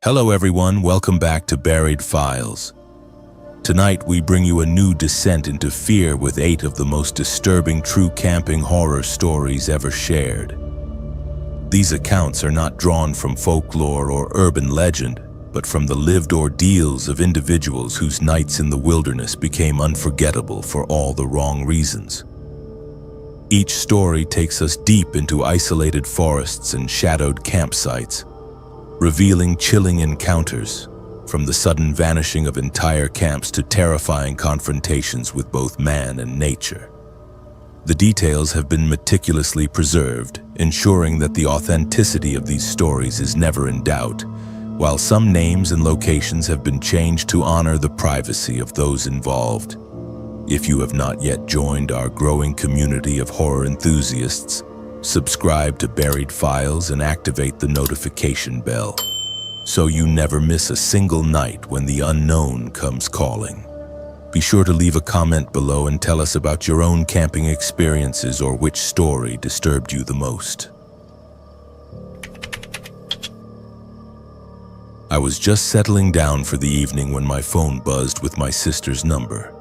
Hello everyone, welcome back to Buried Files. Tonight we bring you a new descent into fear with 8 of the most disturbing true camping horror stories ever shared. These accounts are not drawn from folklore or urban legend, but from the lived ordeals of individuals whose nights in the wilderness became unforgettable for all the wrong reasons. Each story takes us deep into isolated forests and shadowed campsites, revealing chilling encounters, from the sudden vanishing of entire camps to terrifying confrontations with both man and nature. The details have been meticulously preserved, ensuring that the authenticity of these stories is never in doubt, while some names and locations have been changed to honor the privacy of those involved. If you have not yet joined our growing community of horror enthusiasts, subscribe to Buried Files and activate the notification bell, so you never miss a single night when the unknown comes calling. Be sure to leave a comment below and tell us about your own camping experiences or which story disturbed you the most. I was just settling down for the evening when my phone buzzed with my sister's number.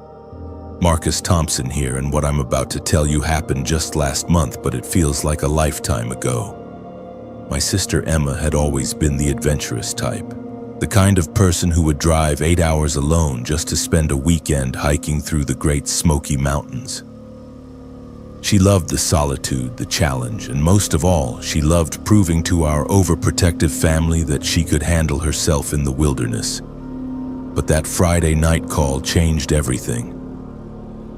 Marcus Thompson here, and what I'm about to tell you happened just last month, but it feels like a lifetime ago. My sister Emma had always been the adventurous type, the kind of person who would drive 8 hours alone just to spend a weekend hiking through the Great Smoky Mountains. She loved the solitude, the challenge, and most of all, she loved proving to our overprotective family that she could handle herself in the wilderness. But that Friday night call changed everything.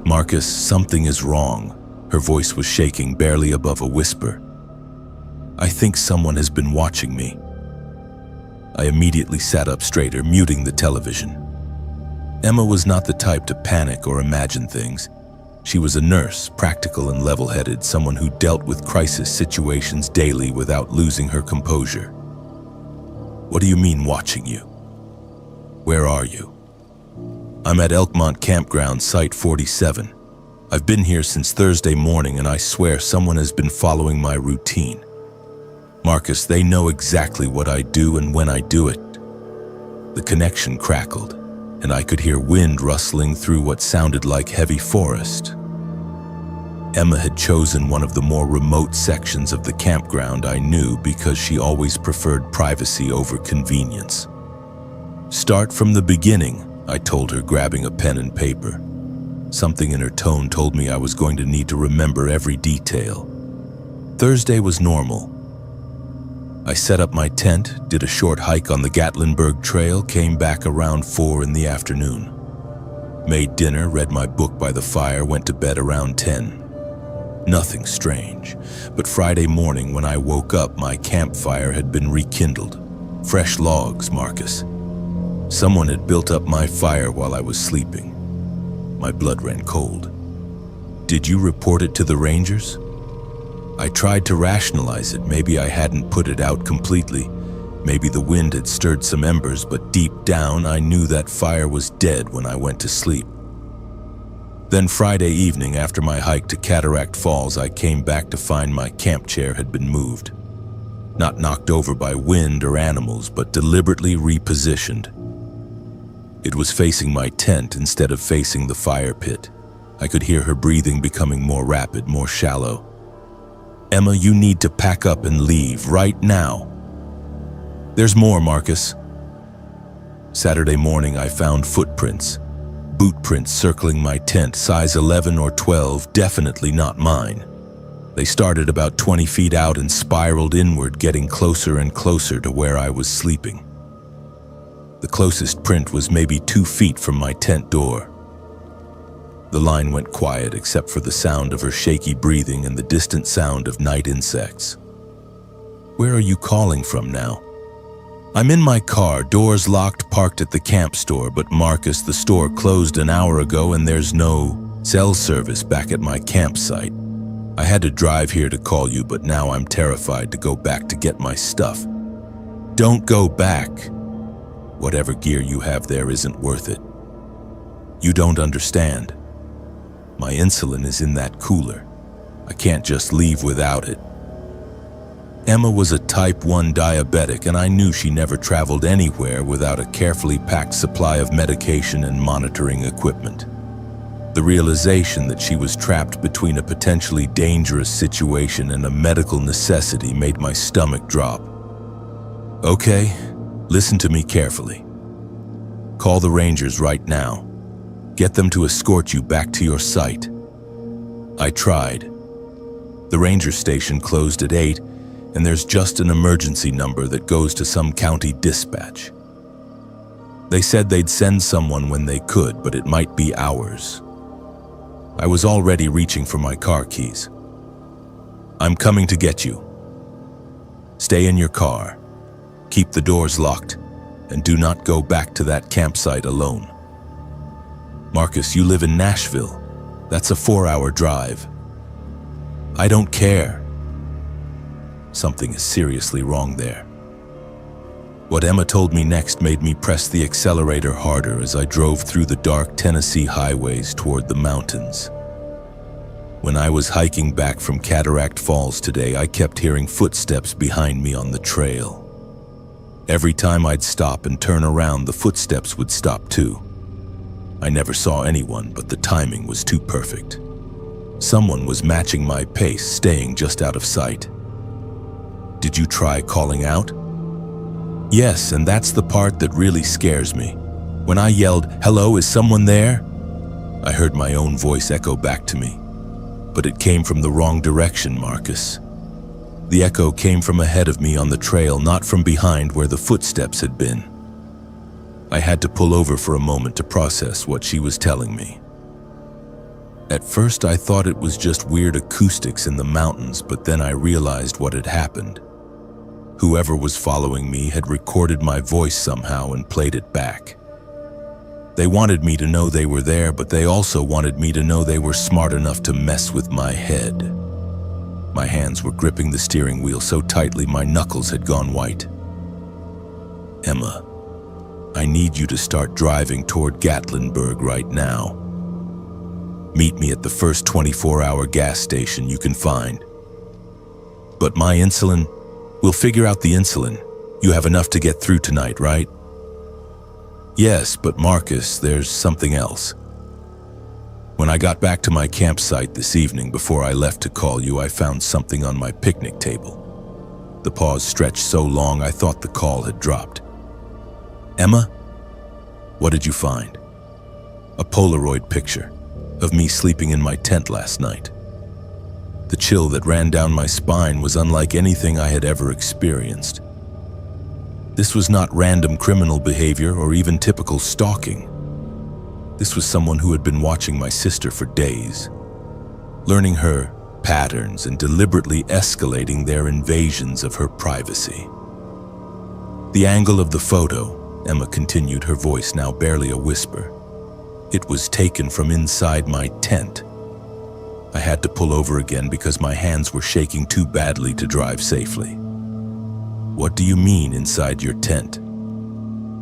"Marcus, something is wrong." Her voice was shaking barely above a whisper. "I think someone has been watching me." I immediately sat up straighter, muting the television. Emma was not the type to panic or imagine things. She was a nurse, practical and level-headed, someone who dealt with crisis situations daily without losing her composure. "What do you mean, watching you? Where are you?" "I'm at Elkmont Campground, Site 47. I've been here since Thursday morning, and I swear someone has been following my routine. Marcus, they know exactly what I do and when I do it." The connection crackled, and I could hear wind rustling through what sounded like heavy forest. Emma had chosen one of the more remote sections of the campground, I knew, because she always preferred privacy over convenience. "Start from the beginning," I told her, grabbing a pen and paper. Something in her tone told me I was going to need to remember every detail. Thursday was normal. I set up my tent, did a short hike on the Gatlinburg Trail, came back around 4 in the afternoon. Made dinner, read my book by the fire, went to bed around 10. Nothing strange, but Friday morning when I woke up, my campfire had been rekindled. Fresh logs, Marcus. Someone had built up my fire while I was sleeping. My blood ran cold. "Did you report it to the rangers?" I tried to rationalize it. Maybe I hadn't put it out completely. Maybe the wind had stirred some embers, but deep down I knew that fire was dead when I went to sleep. Then Friday evening, after my hike to Cataract Falls, I came back to find my camp chair had been moved. Not knocked over by wind or animals, but deliberately repositioned. It was facing my tent instead of facing the fire pit. I could hear her breathing becoming more rapid, more shallow. "Emma, you need to pack up and leave right now." "There's more, Marcus." Saturday morning, I found footprints. Boot prints circling my tent, size 11 or 12, definitely not mine. They started about 20 feet out and spiraled inward, getting closer and closer to where I was sleeping. The closest print was maybe 2 feet from my tent door. The line went quiet except for the sound of her shaky breathing and the distant sound of night insects. "Where are you calling from now?" "I'm in my car, doors locked, parked at the camp store, but Marcus, the store closed an hour ago and there's no cell service back at my campsite. I had to drive here to call you, but now I'm terrified to go back to get my stuff." "Don't go back. Whatever gear you have there isn't worth it. You don't understand. My insulin is in that cooler. I can't just leave without it." Emma was a type 1 diabetic, and I knew she never traveled anywhere without a carefully packed supply of medication and monitoring equipment. The realization that she was trapped between a potentially dangerous situation and a medical necessity made my stomach drop. Okay, listen to me carefully. Call the Rangers right now. Get them to escort you back to your site. I tried. The ranger station closed at 8, and there's just an emergency number that goes to some county dispatch. They said they'd send someone when they could, but it might be hours. I was already reaching for my car keys. I'm coming to get you. Stay in your car. Keep the doors locked, and do not go back to that campsite alone. Marcus, you live in Nashville. That's a 4-hour drive. I don't care. Something is seriously wrong there. What Emma told me next made me press the accelerator harder as I drove through the dark Tennessee highways toward the mountains. When I was hiking back from Cataract Falls today, I kept hearing footsteps behind me on the trail. Every time I'd stop and turn around, the footsteps would stop too. I never saw anyone, but the timing was too perfect. Someone was matching my pace, staying just out of sight. Did you try calling out? Yes, and that's the part that really scares me. When I yelled, "Hello, is someone there?" I heard my own voice echo back to me. But it came from the wrong direction, Marcus. The echo came from ahead of me on the trail, not from behind where the footsteps had been. I had to pull over for a moment to process what she was telling me. At first, I thought it was just weird acoustics in the mountains, but then I realized what had happened. Whoever was following me had recorded my voice somehow and played it back. They wanted me to know they were there, but they also wanted me to know they were smart enough to mess with my head. My hands were gripping the steering wheel so tightly my knuckles had gone white. Emma, I need you to start driving toward Gatlinburg right now. Meet me at the first 24-hour gas station you can find. But my insulin, we'll figure out the insulin. You have enough to get through tonight, right? Yes, but Marcus, there's something else. When I got back to my campsite this evening before I left to call you, I found something on my picnic table. The pause stretched so long I thought the call had dropped. Emma, what did you find? A Polaroid picture of me sleeping in my tent last night. The chill that ran down my spine was unlike anything I had ever experienced. This was not random criminal behavior or even typical stalking. This was someone who had been watching my sister for days, learning her patterns and deliberately escalating their invasions of her privacy. The angle of the photo, Emma continued, her voice now barely a whisper. It was taken from inside my tent. I had to pull over again because my hands were shaking too badly to drive safely. What do you mean inside your tent?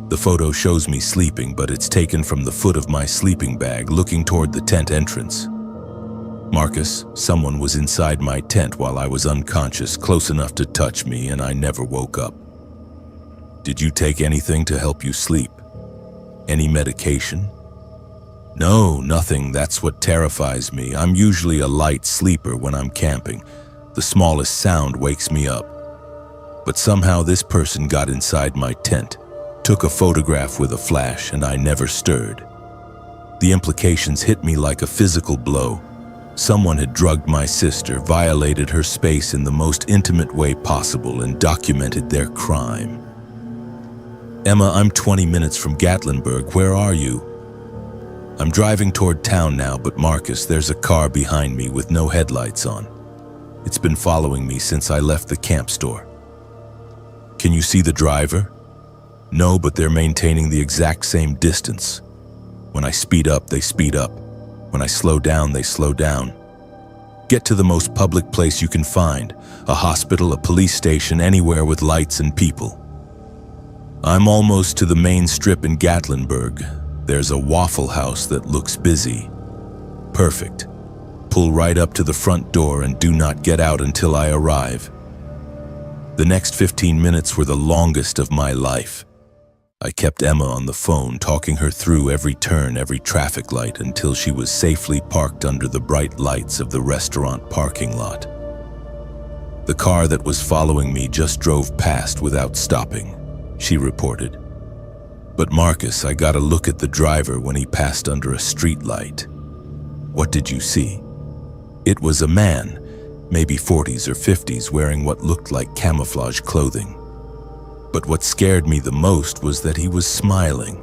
The photo shows me sleeping, but it's taken from the foot of my sleeping bag looking toward the tent entrance. Marcus, someone was inside my tent while I was unconscious, close enough to touch me, and I never woke up. Did you take anything to help you sleep? Any medication? No, nothing. That's what terrifies me. I'm usually a light sleeper when I'm camping. The smallest sound wakes me up. But somehow this person got inside my tent, took a photograph with a flash, and I never stirred. The implications hit me like a physical blow. Someone had drugged my sister, violated her space in the most intimate way possible, and documented their crime. Emma, I'm 20 minutes from Gatlinburg. Where are you? I'm driving toward town now, but Marcus, there's a car behind me with no headlights on. It's been following me since I left the camp store. Can you see the driver? No, but they're maintaining the exact same distance. When I speed up, they speed up. When I slow down, they slow down. Get to the most public place you can find, a hospital, a police station, anywhere with lights and people. I'm almost to the main strip in Gatlinburg. There's a Waffle House that looks busy. Perfect. Pull right up to the front door and do not get out until I arrive. The next 15 minutes were the longest of my life. I kept Emma on the phone, talking her through every turn, every traffic light, until she was safely parked under the bright lights of the restaurant parking lot. The car that was following me just drove past without stopping, she reported. But Marcus, I got a look at the driver when he passed under a street light. What did you see? It was a man, maybe 40s or 50s, wearing what looked like camouflage clothing. But what scared me the most was that he was smiling.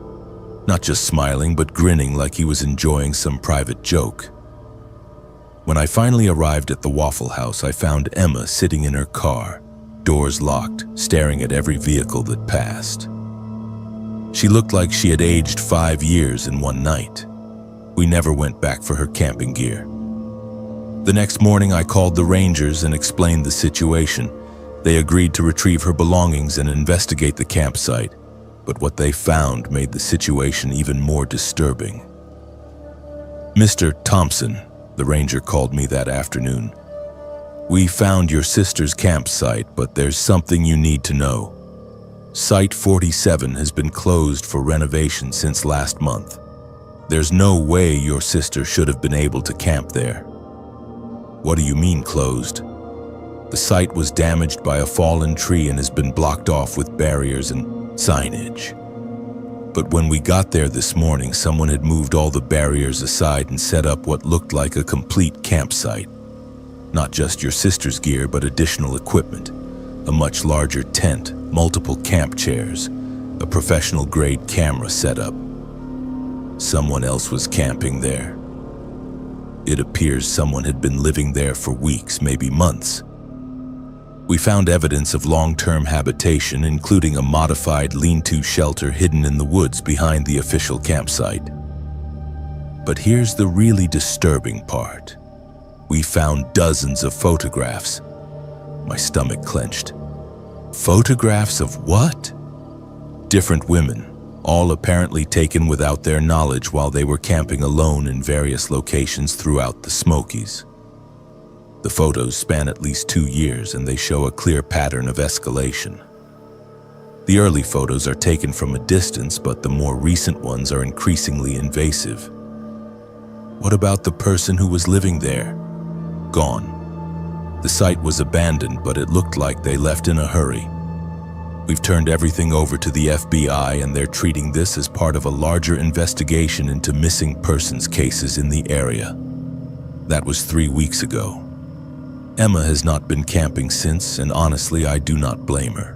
Not just smiling, but grinning like he was enjoying some private joke. When I finally arrived at the Waffle House, I found Emma sitting in her car, doors locked, staring at every vehicle that passed. She looked like she had aged 5 years in one night. We never went back for her camping gear. The next morning, I called the Rangers and explained the situation. They agreed to retrieve her belongings and investigate the campsite, but what they found made the situation even more disturbing. "Mr. Thompson," the ranger called me that afternoon, "we found your sister's campsite, but there's something you need to know. Site 47 has been closed for renovation since last month. There's no way your sister should have been able to camp there." "What do you mean closed?" "The site was damaged by a fallen tree and has been blocked off with barriers and signage. But when we got there this morning, someone had moved all the barriers aside and set up what looked like a complete campsite. Not just your sister's gear, but additional equipment. A much larger tent, multiple camp chairs, a professional-grade camera setup. Someone else was camping there. It appears someone had been living there for weeks, maybe months. We found evidence of long-term habitation, including a modified lean-to shelter hidden in the woods behind the official campsite. But here's the really disturbing part. We found dozens of photographs." My stomach clenched. "Photographs of what?" "Different women, all apparently taken without their knowledge while they were camping alone in various locations throughout the Smokies. The photos span at least 2 years, and they show a clear pattern of escalation. The early photos are taken from a distance, but the more recent ones are increasingly invasive." "What about the person who was living there?" "Gone. The site was abandoned, but it looked like they left in a hurry. We've turned everything over to the FBI, and they're treating this as part of a larger investigation into missing persons cases in the area. That was 3 weeks ago. Emma has not been camping since, and honestly, I do not blame her.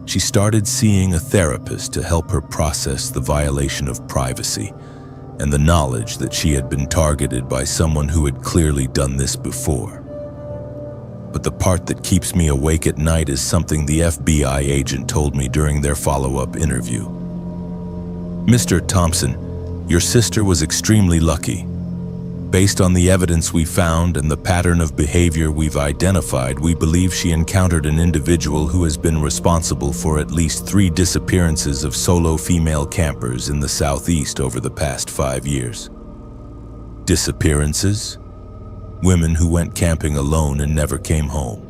She started seeing a therapist to help her process the violation of privacy and the knowledge that she had been targeted by someone who had clearly done this before. But the part that keeps me awake at night is something the FBI agent told me during their follow-up interview. "Mr. Thompson, your sister was extremely lucky. Based on the evidence we found and the pattern of behavior we've identified, we believe she encountered an individual who has been responsible for at least 3 disappearances of solo female campers in the Southeast over the past 5 years." "Disappearances?" "Women who went camping alone and never came home.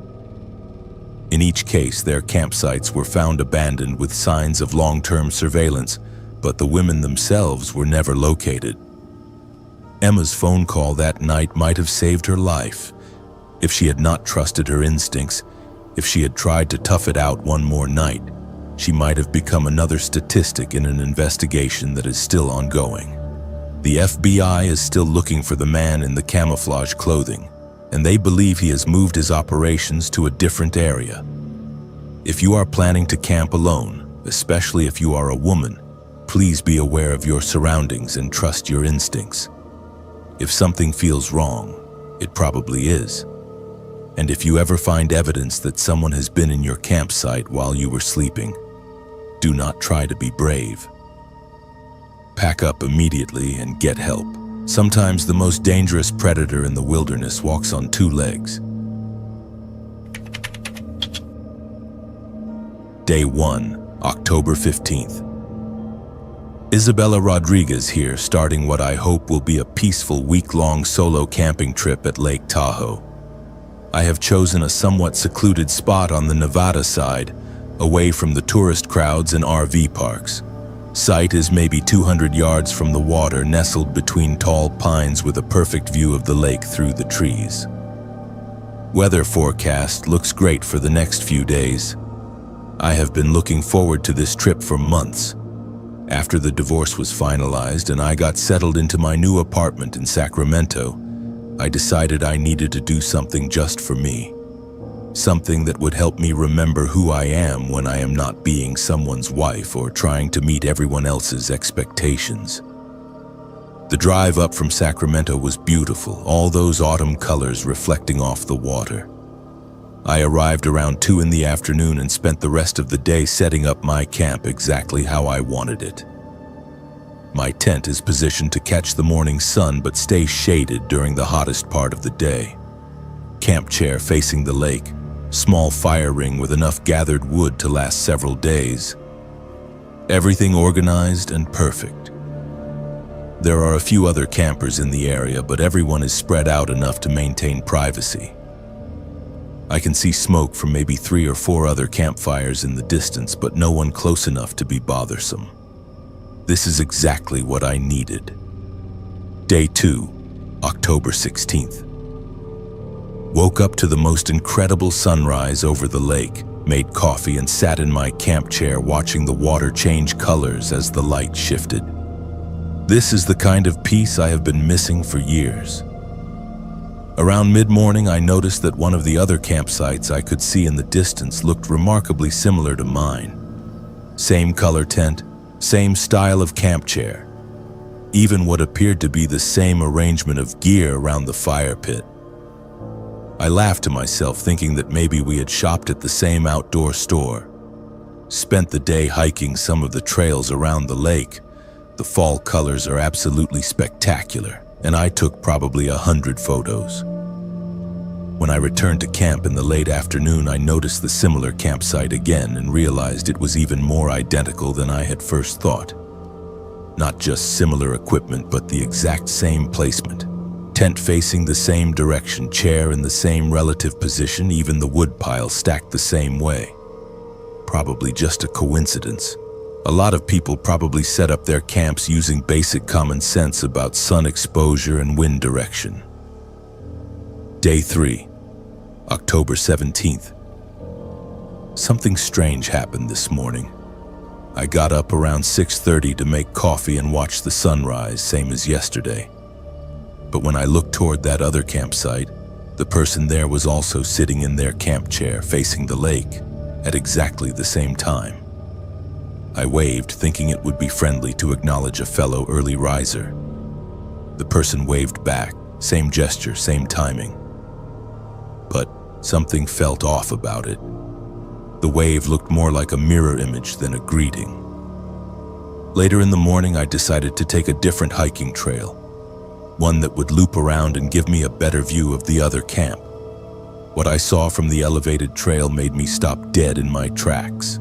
In each case, their campsites were found abandoned with signs of long-term surveillance, but the women themselves were never located. Emma's phone call that night might have saved her life. If she had not trusted her instincts, if she had tried to tough it out one more night, she might have become another statistic in an investigation that is still ongoing. The FBI is still looking for the man in the camouflage clothing, and they believe he has moved his operations to a different area. If you are planning to camp alone, especially if you are a woman, please be aware of your surroundings and trust your instincts. If something feels wrong, it probably is. And if you ever find evidence that someone has been in your campsite while you were sleeping, do not try to be brave. Pack up immediately and get help. Sometimes the most dangerous predator in the wilderness walks on 2 legs. Day 1, October 15th. Isabella Rodriguez here, starting what I hope will be a peaceful week-long solo camping trip at Lake Tahoe. I have chosen a somewhat secluded spot on the Nevada side, away from the tourist crowds and RV parks. Site is maybe 200 yards from the water, nestled between tall pines with a perfect view of the lake through the trees. Weather forecast looks great for the next few days. I have been looking forward to this trip for months. After the divorce was finalized and I got settled into my new apartment in Sacramento, I decided I needed to do something just for me. Something that would help me remember who I am when I am not being someone's wife or trying to meet everyone else's expectations. The drive up from Sacramento was beautiful, all those autumn colors reflecting off the water. I arrived around 2 in the afternoon and spent the rest of the day setting up my camp exactly how I wanted it. My tent is positioned to catch the morning sun but stay shaded during the hottest part of the day. Camp chair facing the lake, small fire ring with enough gathered wood to last several days. Everything organized and perfect. There are a few other campers in the area, but everyone is spread out enough to maintain privacy. I can see smoke from maybe 3 or 4 other campfires in the distance, but no one close enough to be bothersome. This is exactly what I needed. Day 2, October 16th. Woke up to the most incredible sunrise over the lake, made coffee and sat in my camp chair watching the water change colors as the light shifted. This is the kind of peace I have been missing for years. Around mid-morning, I noticed that one of the other campsites I could see in the distance looked remarkably similar to mine. Same color tent, same style of camp chair, even what appeared to be the same arrangement of gear around the fire pit. I laughed to myself, thinking that maybe we had shopped at the same outdoor store. Spent the day hiking some of the trails around the lake. The fall colors are absolutely spectacular, and I took probably 100 photos. When I returned to camp in the late afternoon, I noticed the similar campsite again and realized it was even more identical than I had first thought. Not just similar equipment, but the exact same placement. Tent facing the same direction, chair in the same relative position, even the wood pile stacked the same way. Probably just a coincidence. A lot of people probably set up their camps using basic common sense about sun exposure and wind direction. Day 3, October 17th. Something strange happened this morning. I got up around 6:30 to make coffee and watch the sunrise, same as yesterday. But when I looked toward that other campsite, the person there was also sitting in their camp chair facing the lake at exactly the same time. I waved, thinking it would be friendly to acknowledge a fellow early riser. The person waved back, same gesture, same timing. But something felt off about it. The wave looked more like a mirror image than a greeting. Later in the morning, I decided to take a different hiking trail, one that would loop around and give me a better view of the other camp. What I saw from the elevated trail made me stop dead in my tracks.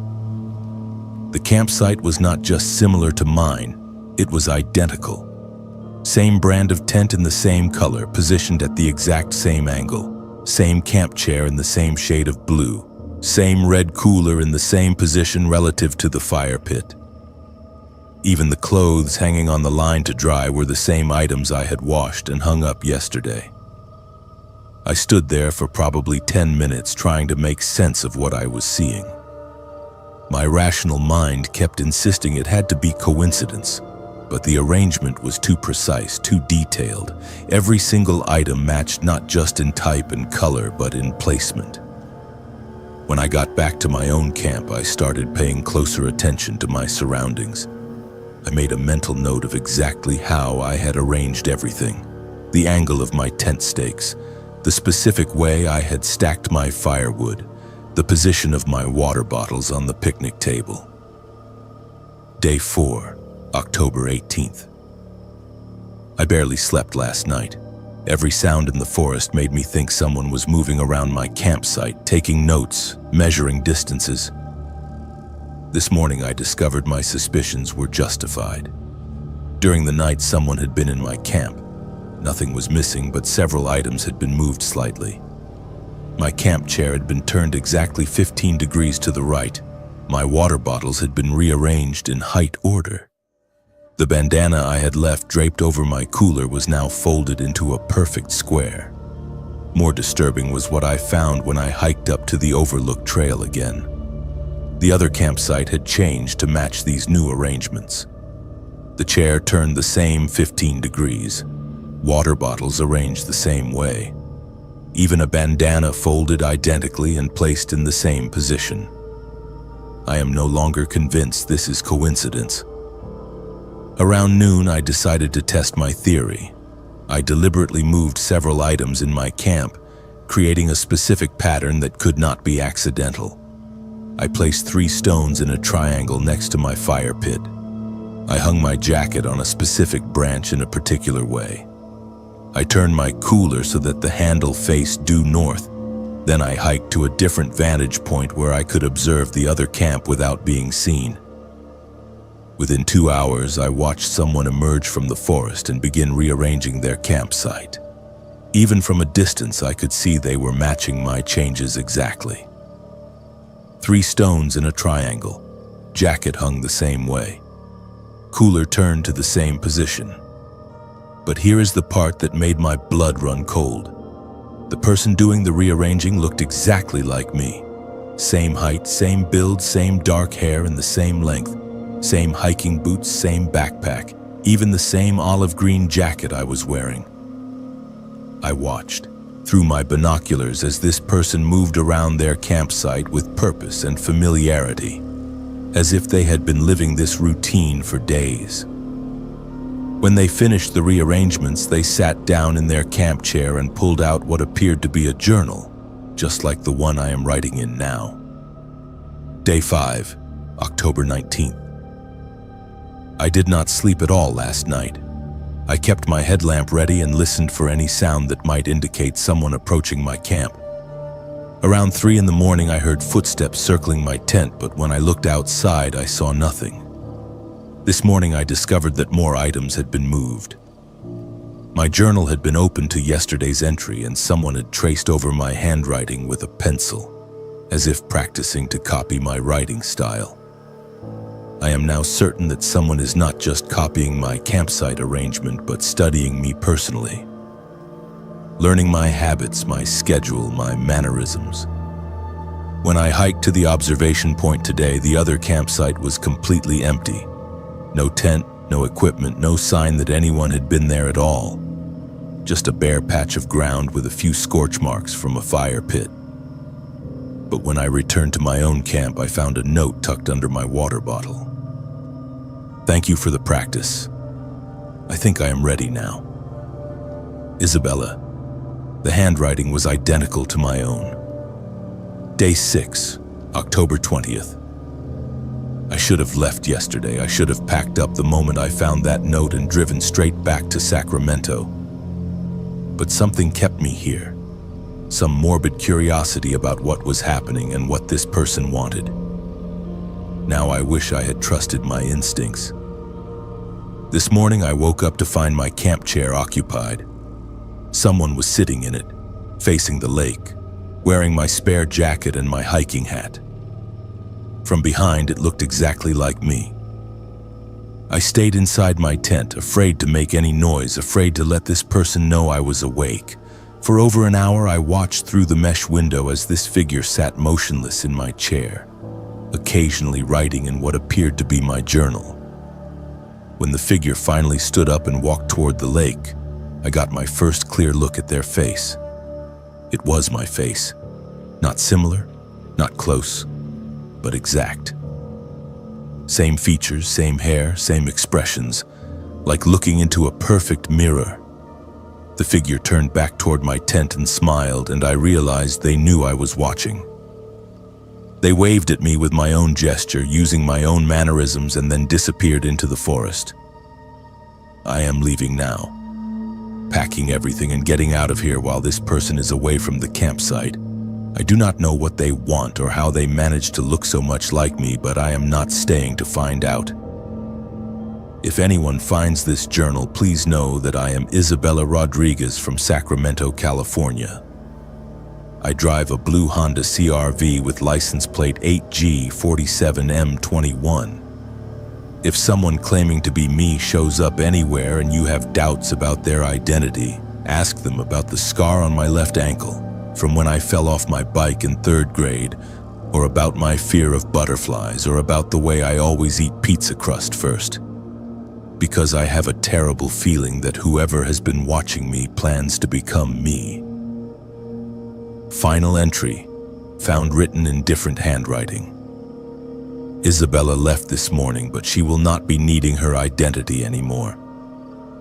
The campsite was not just similar to mine, it was identical. Same brand of tent in the same color, positioned at the exact same angle. Same camp chair in the same shade of blue. Same red cooler in the same position relative to the fire pit. Even the clothes hanging on the line to dry were the same items I had washed and hung up yesterday. I stood there for probably 10 minutes trying to make sense of what I was seeing. My rational mind kept insisting it had to be coincidence, but the arrangement was too precise, too detailed. Every single item matched not just in type and color, but in placement. When I got back to my own camp, I started paying closer attention to my surroundings. I made a mental note of exactly how I had arranged everything. The angle of my tent stakes, the specific way I had stacked my firewood, the position of my water bottles on the picnic table. Day 4, October 18th. I barely slept last night. Every sound in the forest made me think someone was moving around my campsite, taking notes, measuring distances. This morning I discovered my suspicions were justified. During the night, someone had been in my camp. Nothing was missing, but several items had been moved slightly. My camp chair had been turned exactly 15 degrees to the right. My water bottles had been rearranged in height order. The bandana I had left draped over my cooler was now folded into a perfect square. More disturbing was what I found when I hiked up to the overlook trail again. The other campsite had changed to match these new arrangements. The chair turned the same 15 degrees, water bottles arranged the same way, even a bandana folded identically and placed in the same position. I am no longer convinced this is coincidence. Around noon, I decided to test my theory. I deliberately moved several items in my camp, creating a specific pattern that could not be accidental. I placed 3 stones in a triangle next to my fire pit. I hung my jacket on a specific branch in a particular way. I turned my cooler so that the handle faced due north. Then I hiked to a different vantage point where I could observe the other camp without being seen. Within 2 hours, I watched someone emerge from the forest and begin rearranging their campsite. Even from a distance, I could see they were matching my changes exactly. 3 stones in a triangle, jacket hung the same way. Cooler turned to the same position. But here is the part that made my blood run cold. The person doing the rearranging looked exactly like me. Same height, same build, same dark hair and the same length. Same hiking boots, same backpack, even the same olive green jacket I was wearing. I watched through my binoculars as this person moved around their campsite with purpose and familiarity, as if they had been living this routine for days. When they finished the rearrangements, they sat down in their camp chair and pulled out what appeared to be a journal, just like the one I am writing in now. Day 5, October 19th. I did not sleep at all last night. I kept my headlamp ready and listened for any sound that might indicate someone approaching my camp. Around 3 in the morning, I heard footsteps circling my tent, but when I looked outside, I saw nothing. This morning, I discovered that more items had been moved. My journal had been opened to yesterday's entry, and someone had traced over my handwriting with a pencil, as if practicing to copy my writing style. I am now certain that someone is not just copying my campsite arrangement, but studying me personally, learning my habits, my schedule, my mannerisms. When I hiked to the observation point today, the other campsite was completely empty. No tent, no equipment, no sign that anyone had been there at all. Just a bare patch of ground with a few scorch marks from a fire pit. But when I returned to my own camp, I found a note tucked under my water bottle. Thank you for the practice. I think I am ready now. Isabella. The handwriting was identical to my own. Day 6, October 20th. I should have left yesterday. I should have packed up the moment I found that note and driven straight back to Sacramento. But something kept me here. Some morbid curiosity about what was happening and what this person wanted. Now I wish I had trusted my instincts. This morning I woke up to find my camp chair occupied. Someone was sitting in it, facing the lake, wearing my spare jacket and my hiking hat. From behind, it looked exactly like me. I stayed inside my tent, afraid to make any noise, afraid to let this person know I was awake. For over an hour, I watched through the mesh window as this figure sat motionless in my chair, occasionally writing in what appeared to be my journal. When the figure finally stood up and walked toward the lake, I got my first clear look at their face. It was my face. Not similar, not close, but exact. Same features, same hair, same expressions, like looking into a perfect mirror. The figure turned back toward my tent and smiled, and I realized they knew I was watching. They waved at me with my own gesture, using my own mannerisms, and then disappeared into the forest. I am leaving now, packing everything and getting out of here while this person is away from the campsite. I do not know what they want or how they managed to look so much like me, but I am not staying to find out. If anyone finds this journal, please know that I am Isabella Rodriguez from Sacramento, California. I drive a blue Honda CR-V with license plate 8G47M21. If someone claiming to be me shows up anywhere and you have doubts about their identity, ask them about the scar on my left ankle from when I fell off my bike in 3rd grade, or about my fear of butterflies, or about the way I always eat pizza crust first. Because I have a terrible feeling that whoever has been watching me plans to become me. Final entry, found written in different handwriting. Isabella left this morning, but she will not be needing her identity anymore.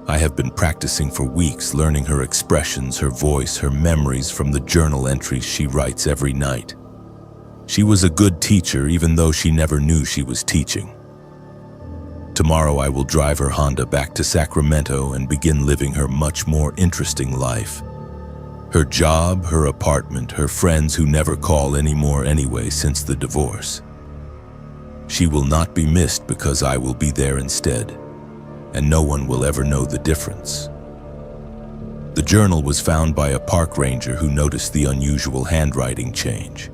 I have been practicing for weeks, learning her expressions, her voice, her memories from the journal entries she writes every night. She was a good teacher, even though she never knew she was teaching. Tomorrow I will drive her Honda back to Sacramento and begin living her much more interesting life. Her job, her apartment, her friends who never call anymore anyway since the divorce. She will not be missed because I will be there instead, and no one will ever know the difference. The journal was found by a park ranger who noticed the unusual handwriting change.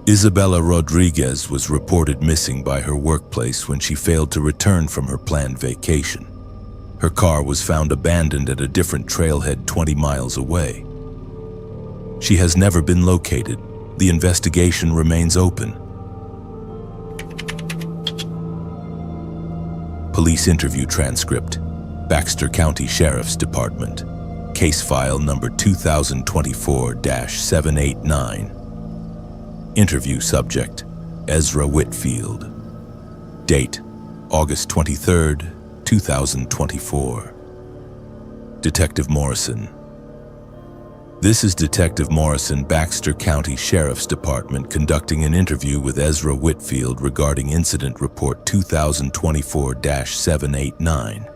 Isabella Rodriguez was reported missing by her workplace when she failed to return from her planned vacation. Her car was found abandoned at a different trailhead 20 miles away. She has never been located. The investigation remains open. Police interview transcript, Baxter County Sheriff's Department, case file number 2024-789. Interview subject, Ezra Whitfield. Date, August 23rd, 2024. Detective Morrison. This is Detective Morrison, Baxter County Sheriff's Department, conducting an interview with Ezra Whitfield regarding Incident Report 2024-789.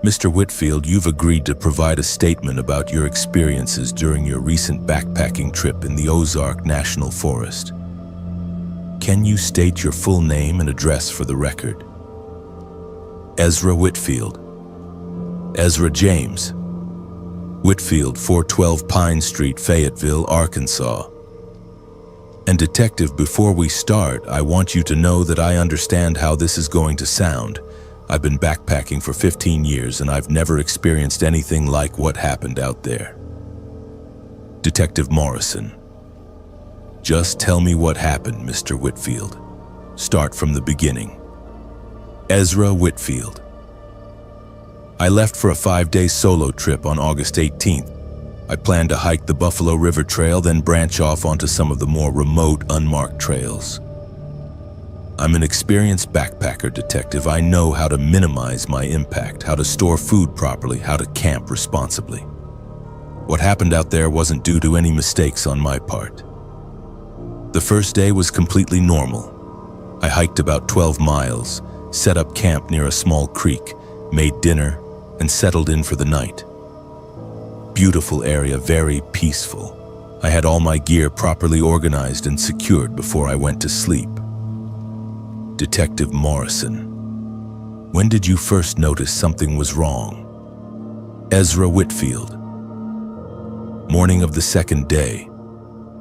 Mr. Whitfield, you've agreed to provide a statement about your experiences during your recent backpacking trip in the Ozark National Forest. Can you state your full name and address for the record? Ezra Whitfield. Ezra James. Whitfield, 412 Pine Street, Fayetteville, Arkansas. And Detective, before we start, I want you to know that I understand how this is going to sound. I've been backpacking for 15 years and I've never experienced anything like what happened out there. Detective Morrison. Just tell me what happened, Mr. Whitfield. Start from the beginning. Ezra Whitfield. I left for a 5-day solo trip on August 18th. I planned to hike the Buffalo River Trail, then branch off onto some of the more remote, unmarked trails. I'm an experienced backpacker, Detective. I know how to minimize my impact, how to store food properly, how to camp responsibly. What happened out there wasn't due to any mistakes on my part. The first day was completely normal. I hiked about 12 miles, set up camp near a small creek, made dinner, and settled in for the night. Beautiful area, very peaceful. I had all my gear properly organized and secured before I went to sleep. Detective Morrison. When did you first notice something was wrong? Ezra Whitfield. Morning of the second day.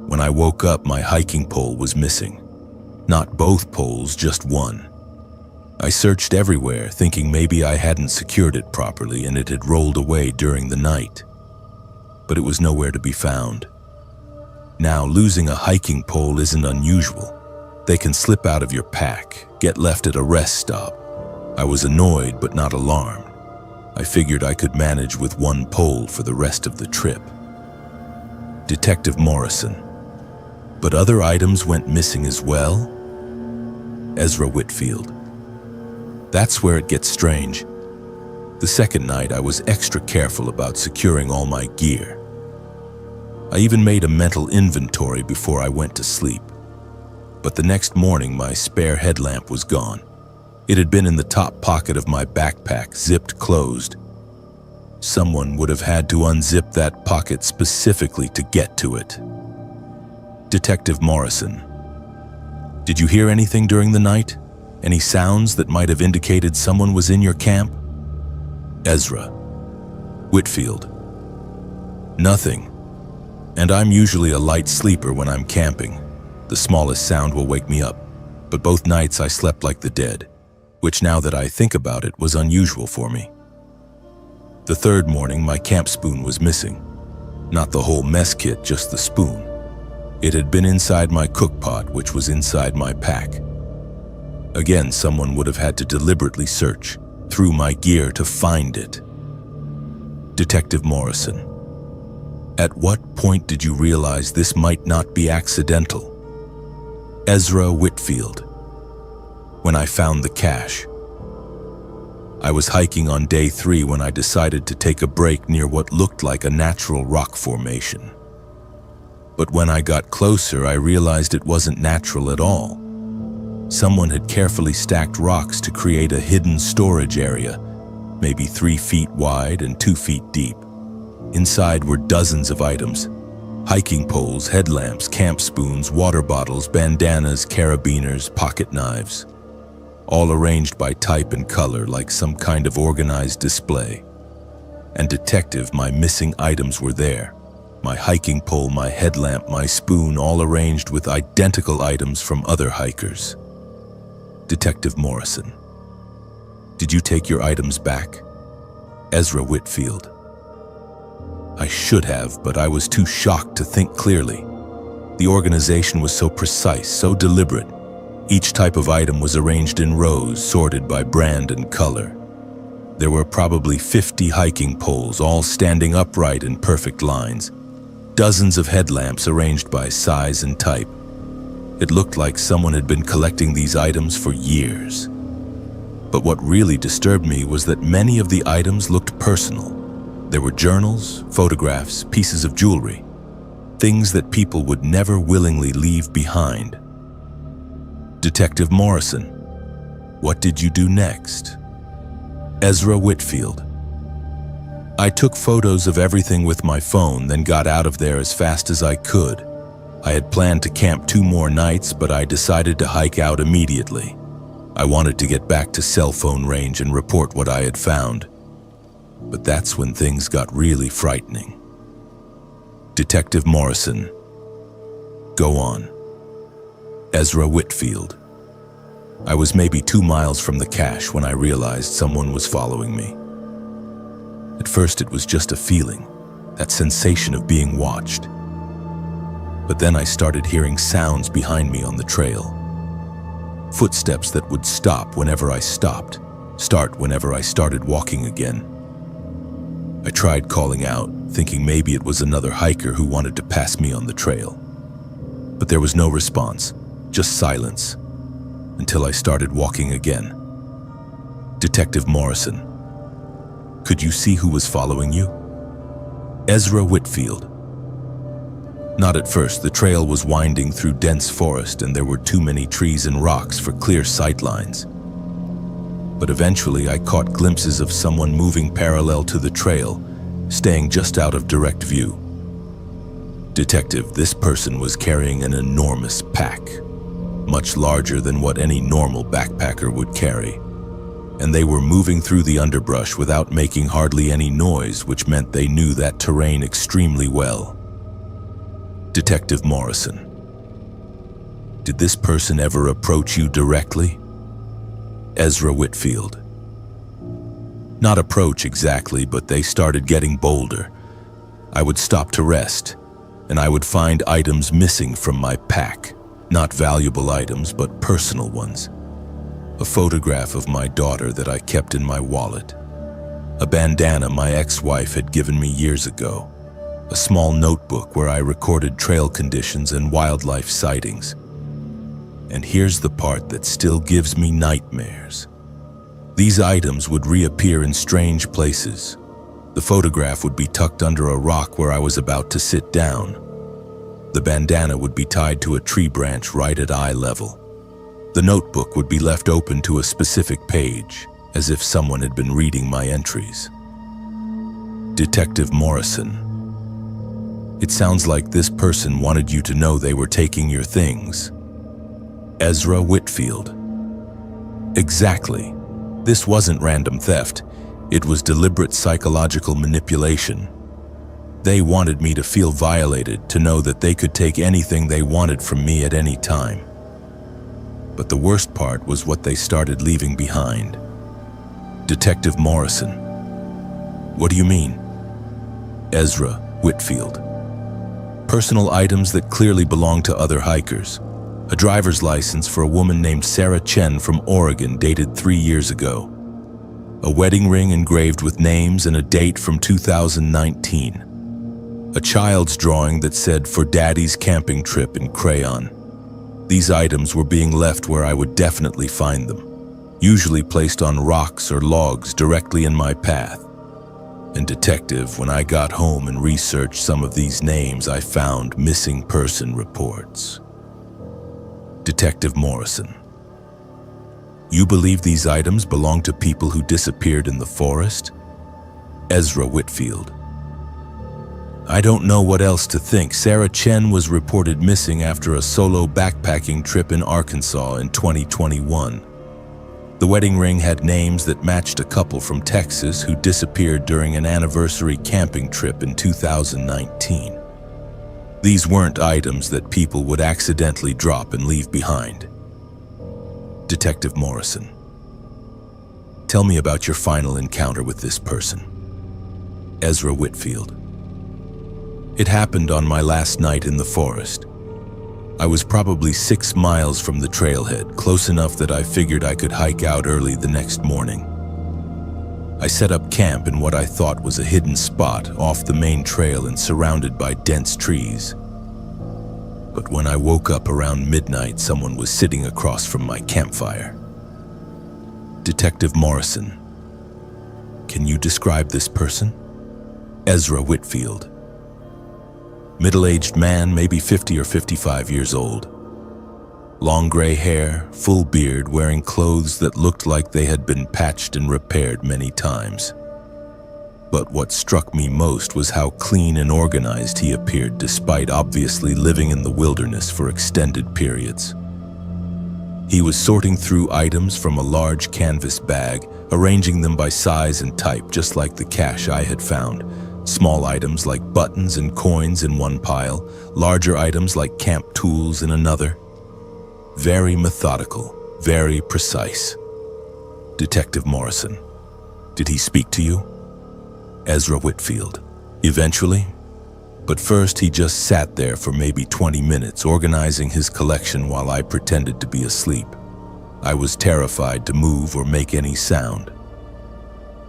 When I woke up, my hiking pole was missing. Not both poles, just one. I searched everywhere, thinking maybe I hadn't secured it properly and it had rolled away during the night. But it was nowhere to be found. Now, losing a hiking pole isn't unusual. They can slip out of your pack, get left at a rest stop. I was annoyed but not alarmed. I figured I could manage with one pole for the rest of the trip. Detective Morrison. But other items went missing as well? Ezra Whitfield. That's where it gets strange. The second night, I was extra careful about securing all my gear. I even made a mental inventory before I went to sleep. But the next morning, my spare headlamp was gone. It had been in the top pocket of my backpack, zipped closed. Someone would have had to unzip that pocket specifically to get to it. Detective Morrison. Did you hear anything during the night? Any sounds that might have indicated someone was in your camp? Ezra. Whitfield. Nothing. And I'm usually a light sleeper when I'm camping. The smallest sound will wake me up. But both nights I slept like the dead, which now that I think about it was unusual for me. The third morning, my camp spoon was missing. Not the whole mess kit, just the spoon. It had been inside my cook pot, which was inside my pack. Again, someone would have had to deliberately search through my gear to find it. Detective Morrison, at what point did you realize this might not be accidental? Ezra Whitfield, when I found the cache. I was hiking on day 3 when I decided to take a break near what looked like a natural rock formation. But when I got closer, I realized it wasn't natural at all. Someone had carefully stacked rocks to create a hidden storage area, maybe 3 feet wide and 2 feet deep. Inside were dozens of items: hiking poles, headlamps, camp spoons, water bottles, bandanas, carabiners, pocket knives, all arranged by type and color like some kind of organized display. And detective, my missing items were there. My hiking pole, my headlamp, my spoon, all arranged with identical items from other hikers. Detective Morrison, did you take your items back? Ezra Whitfield, I should have, but I was too shocked to think clearly. The organization was so precise, so deliberate. Each type of item was arranged in rows, sorted by brand and color. There were probably 50 hiking poles, all standing upright in perfect lines. Dozens of headlamps arranged by size and type. It looked like someone had been collecting these items for years. But what really disturbed me was that many of the items looked personal. There were journals, photographs, pieces of jewelry, things that people would never willingly leave behind. Detective Morrison, what did you do next? Ezra Whitfield, I took photos of everything with my phone, then got out of there as fast as I could. I had planned to camp 2 more nights, but I decided to hike out immediately. I wanted to get back to cell phone range and report what I had found. But that's when things got really frightening. Detective Morrison, go on. Ezra Whitfield, I was maybe 2 miles from the cache when I realized someone was following me. At first it was just a feeling, that sensation of being watched. But then I started hearing sounds behind me on the trail. Footsteps that would stop whenever I stopped, start whenever I started walking again. I tried calling out, thinking maybe it was another hiker who wanted to pass me on the trail. But there was no response, just silence, until I started walking again. Detective Morrison, could you see who was following you? Ezra Whitfield, not at first. The trail was winding through dense forest and there were too many trees and rocks for clear sight lines. But eventually I caught glimpses of someone moving parallel to the trail, staying just out of direct view. Detective, this person was carrying an enormous pack, much larger than what any normal backpacker would carry. And they were moving through the underbrush without making hardly any noise, which meant they knew that terrain extremely well. Detective Morrison, did this person ever approach you directly? Ezra Whitfield, not approach exactly, but they started getting bolder. I would stop to rest, and I would find items missing from my pack, not valuable items, but personal ones. A photograph of my daughter that I kept in my wallet. A bandana my ex-wife had given me years ago. A small notebook where I recorded trail conditions and wildlife sightings. And here's the part that still gives me nightmares. These items would reappear in strange places. The photograph would be tucked under a rock where I was about to sit down. The bandana would be tied to a tree branch right at eye level. The notebook would be left open to a specific page, as if someone had been reading my entries. Detective Morrison, it sounds like this person wanted you to know they were taking your things. Ezra Whitfield, exactly. This wasn't random theft. It was deliberate psychological manipulation. They wanted me to feel violated, to know that they could take anything they wanted from me at any time. But the worst part was what they started leaving behind. Detective Morrison. What do you mean? Ezra Whitfield. Personal items that clearly belonged to other hikers. A driver's license for a woman named Sarah Chen from Oregon dated 3 years ago. A wedding ring engraved with names and a date from 2019. A child's drawing that said "For Daddy's camping trip" in crayon. These items were being left where I would definitely find them, usually placed on rocks or logs directly in my path. And detective, when I got home and researched some of these names, I found missing person reports. Detective Morrison. You believe these items belong to people who disappeared in the forest? Ezra Whitfield. I don't know what else to think. Sarah Chen was reported missing after a solo backpacking trip in Arkansas in 2021. The wedding ring had names that matched a couple from Texas who disappeared during an anniversary camping trip in 2019. These weren't items that people would accidentally drop and leave behind. Detective Morrison. Tell me about your final encounter with this person. Ezra Whitfield. It happened on my last night in the forest. I was probably 6 miles from the trailhead, close enough that I figured I could hike out early the next morning. I set up camp in what I thought was a hidden spot off the main trail and surrounded by dense trees. But when I woke up around midnight, someone was sitting across from my campfire. Detective Morrison. Can you describe this person? Ezra Whitfield. Middle-aged man, maybe 50 or 55 years old. Long gray hair, full beard, wearing clothes that looked like they had been patched and repaired many times. But what struck me most was how clean and organized he appeared, despite obviously living in the wilderness for extended periods. He was sorting through items from a large canvas bag, arranging them by size and type, just like the cache I had found. Small items like buttons and coins in one pile, larger items like camp tools in another. Very methodical, very precise. Detective Morrison. Did he speak to you? Ezra Whitfield. Eventually. But first he just sat there for maybe 20 minutes, organizing his collection while I pretended to be asleep. I was terrified to move or make any sound.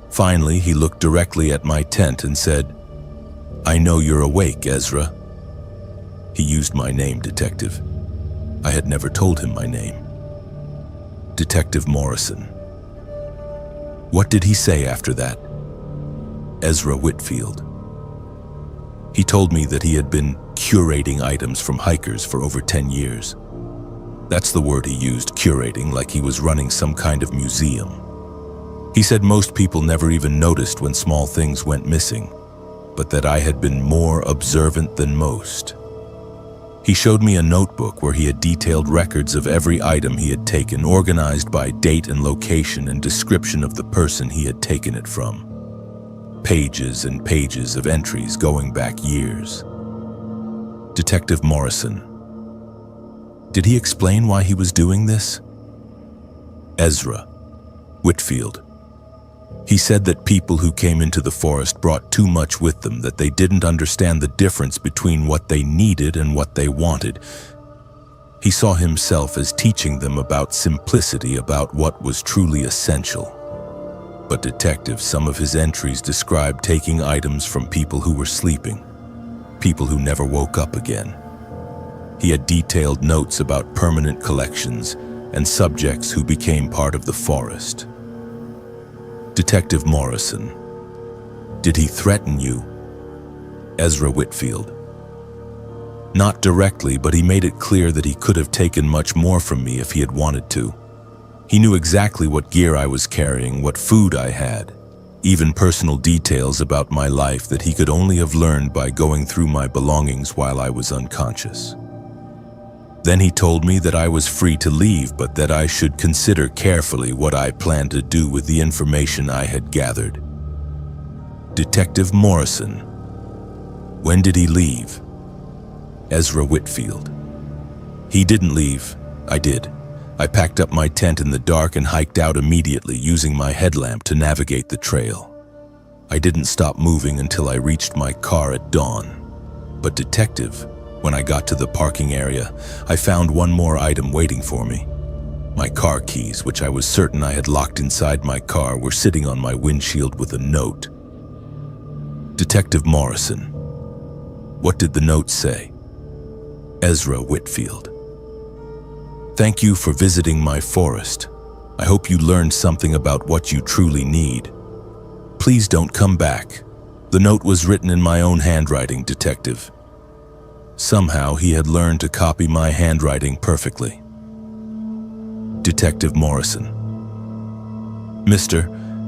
Finally, he looked directly at my tent and said, "I know you're awake, Ezra." He used my name, Detective. I had never told him my name. Detective Morrison. What did he say after that? Ezra Whitfield. He told me that he had been curating items from hikers for over 10 years. That's the word he used, curating, like he was running some kind of museum. He said most people never even noticed when small things went missing, but that I had been more observant than most. He showed me a notebook where he had detailed records of every item he had taken, organized by date and location and description of the person he had taken it from. Pages and pages of entries going back years. Detective Morrison. Did he explain why he was doing this? Ezra Whitfield. He said that people who came into the forest brought too much with them, that they didn't understand the difference between what they needed and what they wanted. He saw himself as teaching them about simplicity, about what was truly essential. But Detective, some of his entries described taking items from people who were sleeping, people who never woke up again. He had detailed notes about permanent collections and subjects who became part of the forest. Detective Morrison. Did he threaten you? Ezra Whitfield. Not directly, but he made it clear that he could have taken much more from me if he had wanted to. He knew exactly what gear I was carrying, what food I had, even personal details about my life that he could only have learned by going through my belongings while I was unconscious. Then he told me that I was free to leave, but that I should consider carefully what I planned to do with the information I had gathered. Detective Morrison. When did he leave? Ezra Whitfield. He didn't leave. I did. I packed up my tent in the dark and hiked out immediately, using my headlamp to navigate the trail. I didn't stop moving until I reached my car at dawn. But detective, when I got to the parking area, I found one more item waiting for me. My car keys, which I was certain I had locked inside my car, were sitting on my windshield with a note. Detective Morrison. What did the note say? Ezra Whitfield. Thank you for visiting my forest. I hope you learned something about what you truly need. Please don't come back. The note was written in my own handwriting, detective. Somehow he had learned to copy my handwriting perfectly. Detective Morrison. Mr.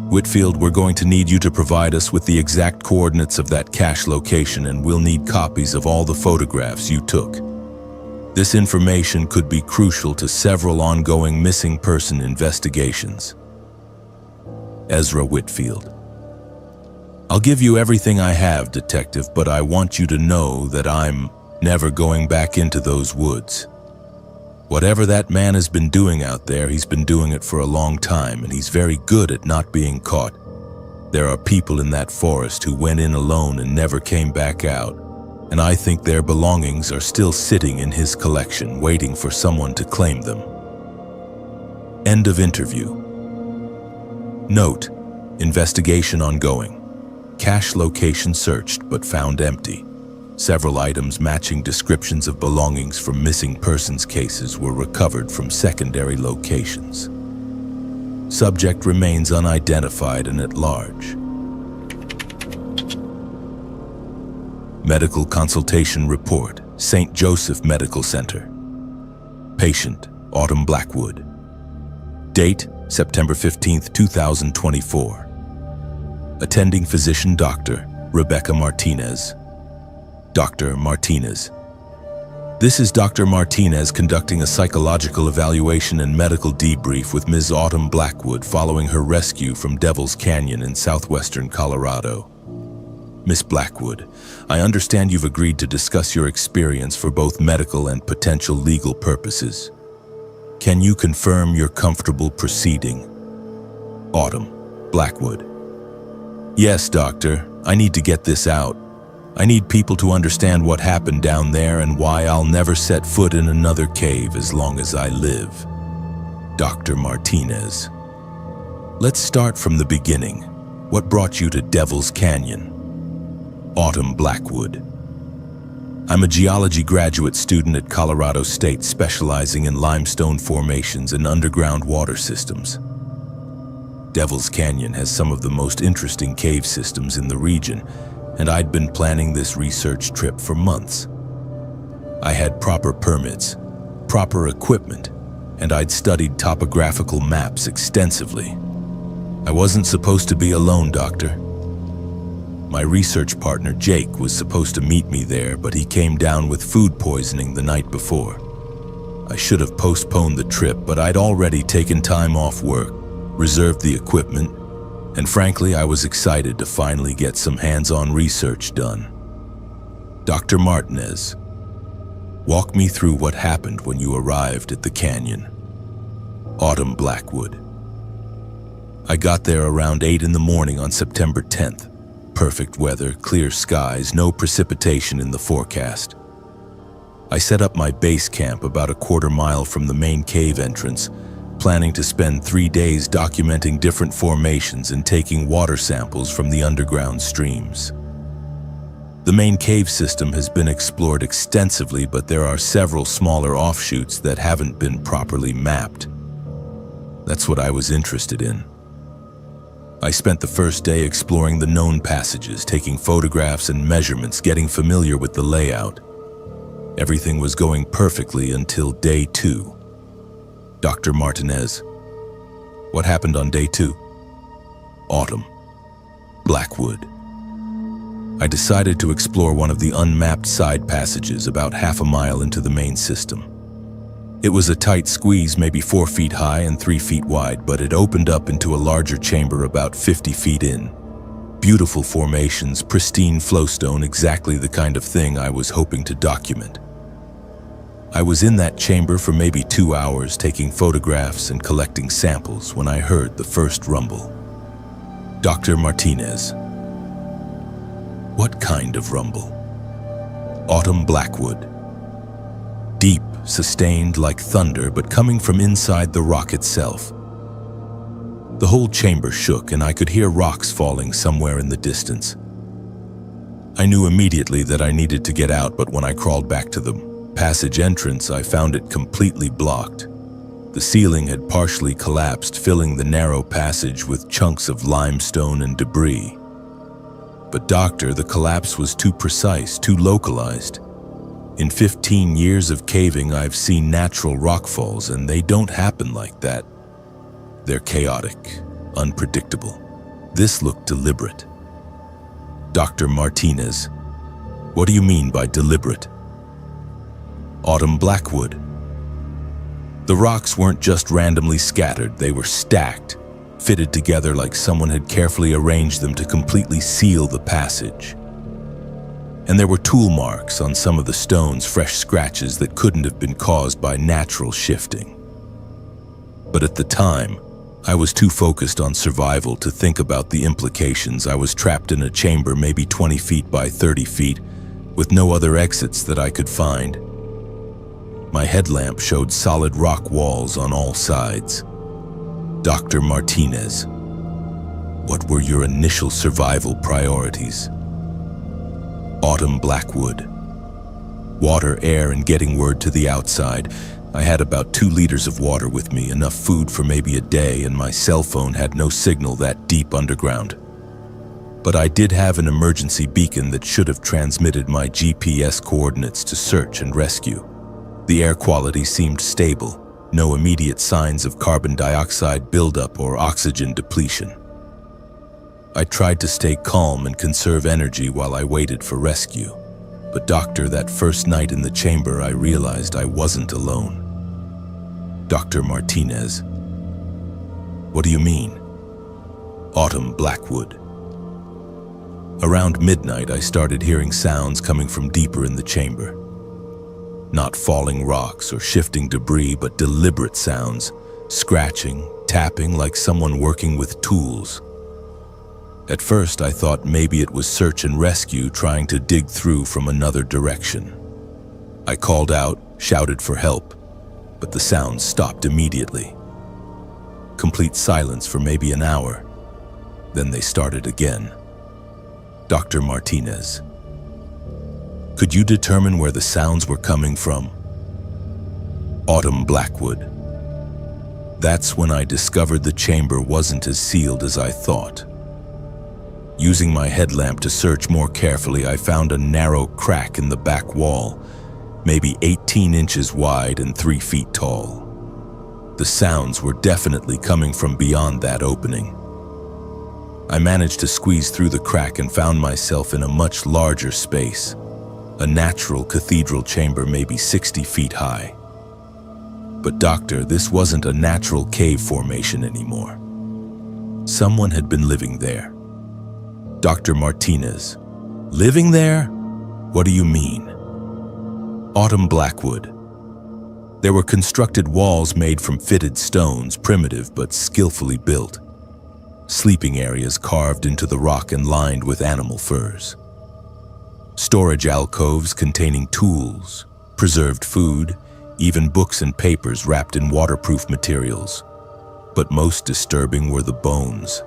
Whitfield, we're going to need you to provide us with the exact coordinates of that cache location, and we'll need copies of all the photographs you took. This information could be crucial to several ongoing missing person investigations. Ezra Whitfield. I'll give you everything I have, detective, but I want you to know that I'm never going back into those woods. Whatever that man has been doing out there, he's been doing it for a long time, and he's very good at not being caught. There are people in that forest who went in alone and never came back out, and I think their belongings are still sitting in his collection, waiting for someone to claim them. End of interview. Note: investigation ongoing. Cache location searched but found empty. Several items matching descriptions of belongings from missing persons cases were recovered from secondary locations. Subject remains unidentified and at large. Medical consultation report, St. Joseph Medical Center. Patient, Autumn Blackwood. Date, September 15, 2024. Attending physician, Dr. Rebecca Martinez. Dr. Martinez. This is Dr. Martinez conducting a psychological evaluation and medical debrief with Ms. Autumn Blackwood following her rescue from Devil's Canyon in southwestern Colorado. Miss Blackwood, I understand you've agreed to discuss your experience for both medical and potential legal purposes. Can you confirm you're comfortable proceeding? Autumn Blackwood. Yes, doctor. I need to get this out. I need people to understand what happened down there and why I'll never set foot in another cave as long as I live. Dr. Martinez. Let's start from the beginning. What brought you to Devil's Canyon? Autumn Blackwood. I'm a geology graduate student at Colorado State, specializing in limestone formations and underground water systems. Devil's Canyon has some of the most interesting cave systems in the region, and I'd been planning this research trip for months. I had proper permits, proper equipment, and I'd studied topographical maps extensively. I wasn't supposed to be alone, doctor. My research partner, Jake, was supposed to meet me there, but he came down with food poisoning the night before. I should have postponed the trip, but I'd already taken time off work, reserved the equipment, and frankly, I was excited to finally get some hands-on research done. Dr. Martinez, walk me through what happened when you arrived at the canyon. Autumn Blackwood. I got there around 8 in the morning on September 10th. Perfect weather, clear skies, no precipitation in the forecast. I set up my base camp about a quarter mile from the main cave entrance, planning to spend 3 days documenting different formations and taking water samples from the underground streams. The main cave system has been explored extensively, but there are several smaller offshoots that haven't been properly mapped. That's what I was interested in. I spent the first day exploring the known passages, taking photographs and measurements, getting familiar with the layout. Everything was going perfectly until day 2. Dr. Martinez. What happened on day 2? Autumn Blackwood. I decided to explore one of the unmapped side passages about half a mile into the main system. It was a tight squeeze, maybe 4 feet high and 3 feet wide, but it opened up into a larger chamber about 50 feet in. Beautiful formations, pristine flowstone, exactly the kind of thing I was hoping to document. I was in that chamber for maybe 2 hours, taking photographs and collecting samples, when I heard the first rumble. Dr. Martinez. What kind of rumble? Autumn Blackwood. Deep, sustained like thunder, but coming from inside the rock itself. The whole chamber shook, and I could hear rocks falling somewhere in the distance. I knew immediately that I needed to get out, but when I crawled back to the passage entrance, I found it completely blocked. The ceiling had partially collapsed, filling the narrow passage with chunks of limestone and debris. But doctor, the collapse was too precise, too localized. In 15 years of caving, I've seen natural rockfalls, and they don't happen like that. They're chaotic, unpredictable. This looked deliberate. Dr. Martinez, what do you mean by deliberate? Autumn Blackwood. The rocks weren't just randomly scattered, they were stacked, fitted together like someone had carefully arranged them to completely seal the passage. And there were tool marks on some of the stones, fresh scratches that couldn't have been caused by natural shifting. But at the time, I was too focused on survival to think about the implications. I was trapped in a chamber maybe 20 feet by 30 feet, with no other exits that I could find. My headlamp showed solid rock walls on all sides. Dr. Martinez, what were your initial survival priorities? Autumn Blackwood. Water, air, and getting word to the outside. I had about 2 liters of water with me, enough food for maybe a day, and my cell phone had no signal that deep underground. But I did have an emergency beacon that should have transmitted my GPS coordinates to search and rescue. The air quality seemed stable, no immediate signs of carbon dioxide buildup or oxygen depletion. I tried to stay calm and conserve energy while I waited for rescue. But doctor, that first night in the chamber, I realized I wasn't alone. Dr. Martinez. What do you mean? Autumn Blackwood. Around midnight, I started hearing sounds coming from deeper in the chamber. Not falling rocks or shifting debris, but deliberate sounds, scratching, tapping like someone working with tools. At first, I thought maybe it was search and rescue trying to dig through from another direction. I called out, shouted for help, but the sounds stopped immediately. Complete silence for maybe an hour. Then they started again. Dr. Martinez. Could you determine where the sounds were coming from? Autumn Blackwood. That's when I discovered the chamber wasn't as sealed as I thought. Using my headlamp to search more carefully, I found a narrow crack in the back wall, maybe 18 inches wide and 3 feet tall. The sounds were definitely coming from beyond that opening. I managed to squeeze through the crack and found myself in a much larger space, a natural cathedral chamber maybe 60 feet high. But doctor, this wasn't a natural cave formation anymore. Someone had been living there. Dr. Martinez. Living there? What do you mean? Autumn Blackwood. There were constructed walls made from fitted stones, primitive but skillfully built. Sleeping areas carved into the rock and lined with animal furs. Storage alcoves containing tools, preserved food, even books and papers wrapped in waterproof materials. But most disturbing were the bones.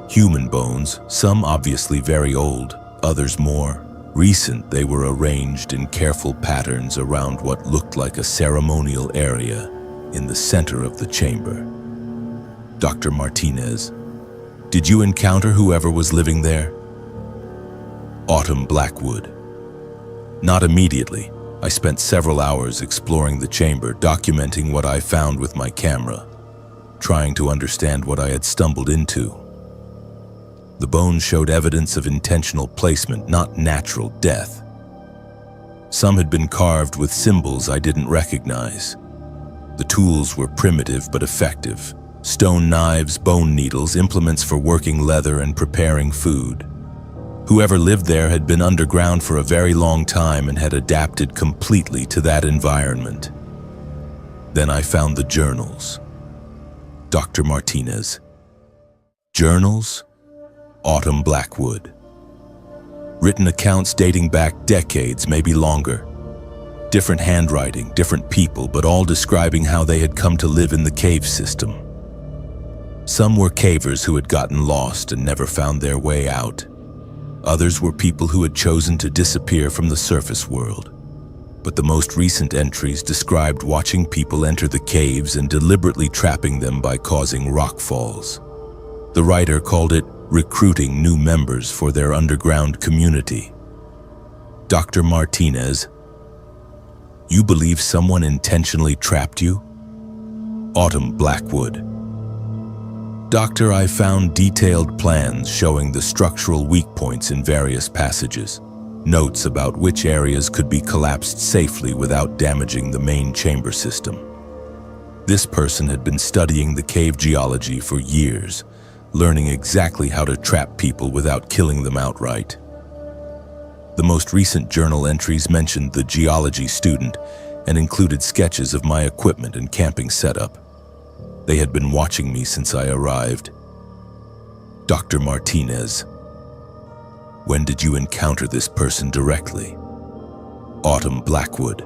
Human bones, some obviously very old, others more recent. They were arranged in careful patterns around what looked like a ceremonial area in the center of the chamber. Dr. Martinez, did you encounter whoever was living there? Autumn Blackwood. Not immediately. I spent several hours exploring the chamber, documenting what I found with my camera, trying to understand what I had stumbled into. The bones showed evidence of intentional placement, not natural death. Some had been carved with symbols I didn't recognize. The tools were primitive but effective, Stone knives, bone needles, implements for working leather and preparing food. Whoever lived there had been underground for a very long time and had adapted completely to that environment. Then I found the journals. Dr. Martinez. Journals? Autumn Blackwood. Written accounts dating back decades, maybe longer. Different handwriting, different people, but all describing how they had come to live in the cave system. Some were cavers who had gotten lost and never found their way out. Others were people who had chosen to disappear from the surface world. But the most recent entries described watching people enter the caves and deliberately trapping them by causing rock falls. The writer called it recruiting new members for their underground community. Dr. Martinez, you believe someone intentionally trapped you? Autumn Blackwood. Doctor, I found detailed plans showing the structural weak points in various passages, notes about which areas could be collapsed safely without damaging the main chamber system. This person had been studying the cave geology for years, learning exactly how to trap people without killing them outright. The most recent journal entries mentioned the geology student and included sketches of my equipment and camping setup. They had been watching me since I arrived. Dr. Martinez, when did you encounter this person directly? Autumn Blackwood.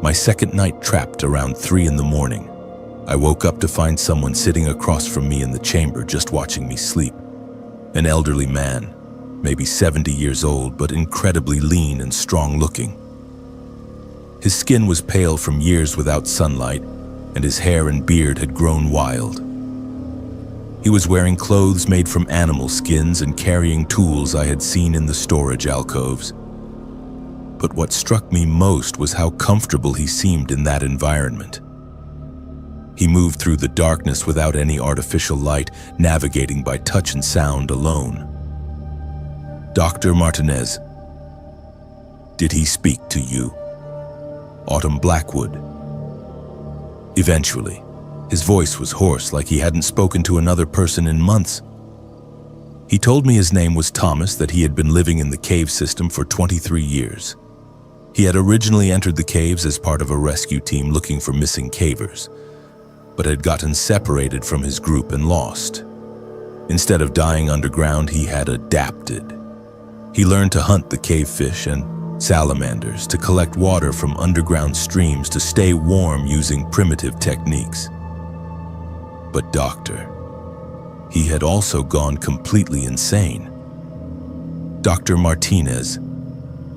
My second night trapped around 3 in the morning. I woke up to find someone sitting across from me in the chamber just watching me sleep. An elderly man, maybe 70 years old, but incredibly lean and strong-looking. His skin was pale from years without sunlight, and his hair and beard had grown wild. He was wearing clothes made from animal skins and carrying tools I had seen in the storage alcoves. But what struck me most was how comfortable he seemed in that environment. He moved through the darkness without any artificial light, navigating by touch and sound alone. Dr. Martinez, did he speak to you? Autumn Blackwood. Eventually, his voice was hoarse, like he hadn't spoken to another person in months. He told me his name was Thomas, that he had been living in the cave system for 23 years. He had originally entered the caves as part of a rescue team looking for missing cavers, but had gotten separated from his group and lost. Instead of dying underground, he had adapted. He learned to hunt the cave fish and salamanders, to collect water from underground streams, to stay warm using primitive techniques. But doctor, he had also gone completely insane. Dr. Martinez,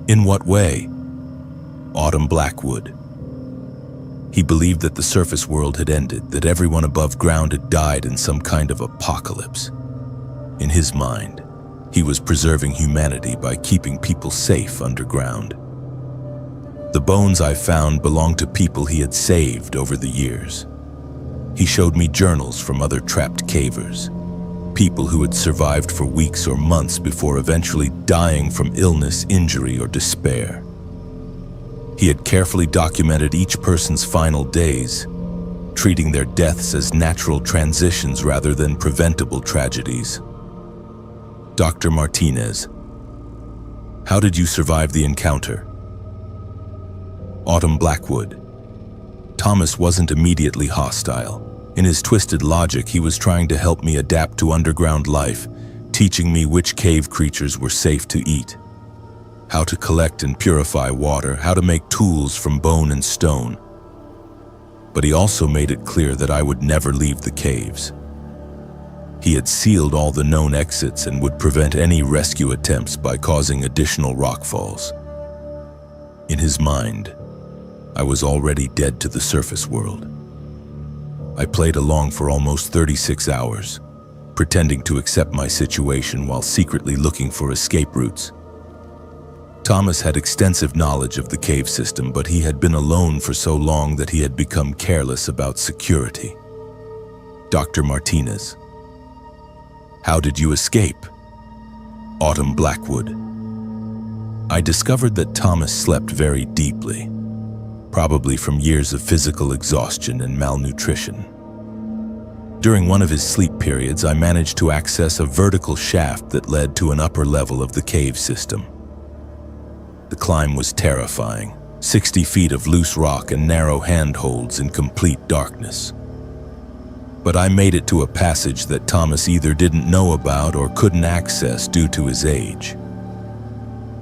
in what way? Autumn Blackwood. He believed that the surface world had ended, that everyone above ground had died in some kind of apocalypse. In his mind, he was preserving humanity by keeping people safe underground. The bones I found belonged to people he had saved over the years. He showed me journals from other trapped cavers, people who had survived for weeks or months before eventually dying from illness, injury, or despair. He had carefully documented each person's final days, treating their deaths as natural transitions rather than preventable tragedies. Dr. Martinez, how did you survive the encounter? Autumn Blackwood. Thomas wasn't immediately hostile. In his twisted logic, he was trying to help me adapt to underground life, teaching me which cave creatures were safe to eat, how to collect and purify water, how to make tools from bone and stone. But he also made it clear that I would never leave the caves. He had sealed all the known exits and would prevent any rescue attempts by causing additional rockfalls. In his mind, I was already dead to the surface world. I played along for almost 36 hours, pretending to accept my situation while secretly looking for escape routes. Thomas had extensive knowledge of the cave system, but he had been alone for so long that he had become careless about security. Dr. Martinez, how did you escape? Autumn Blackwood. I discovered that Thomas slept very deeply, probably from years of physical exhaustion and malnutrition. During one of his sleep periods, I managed to access a vertical shaft that led to an upper level of the cave system. The climb was terrifying, 60 feet of loose rock and narrow handholds in complete darkness. But I made it to a passage that Thomas either didn't know about or couldn't access due to his age.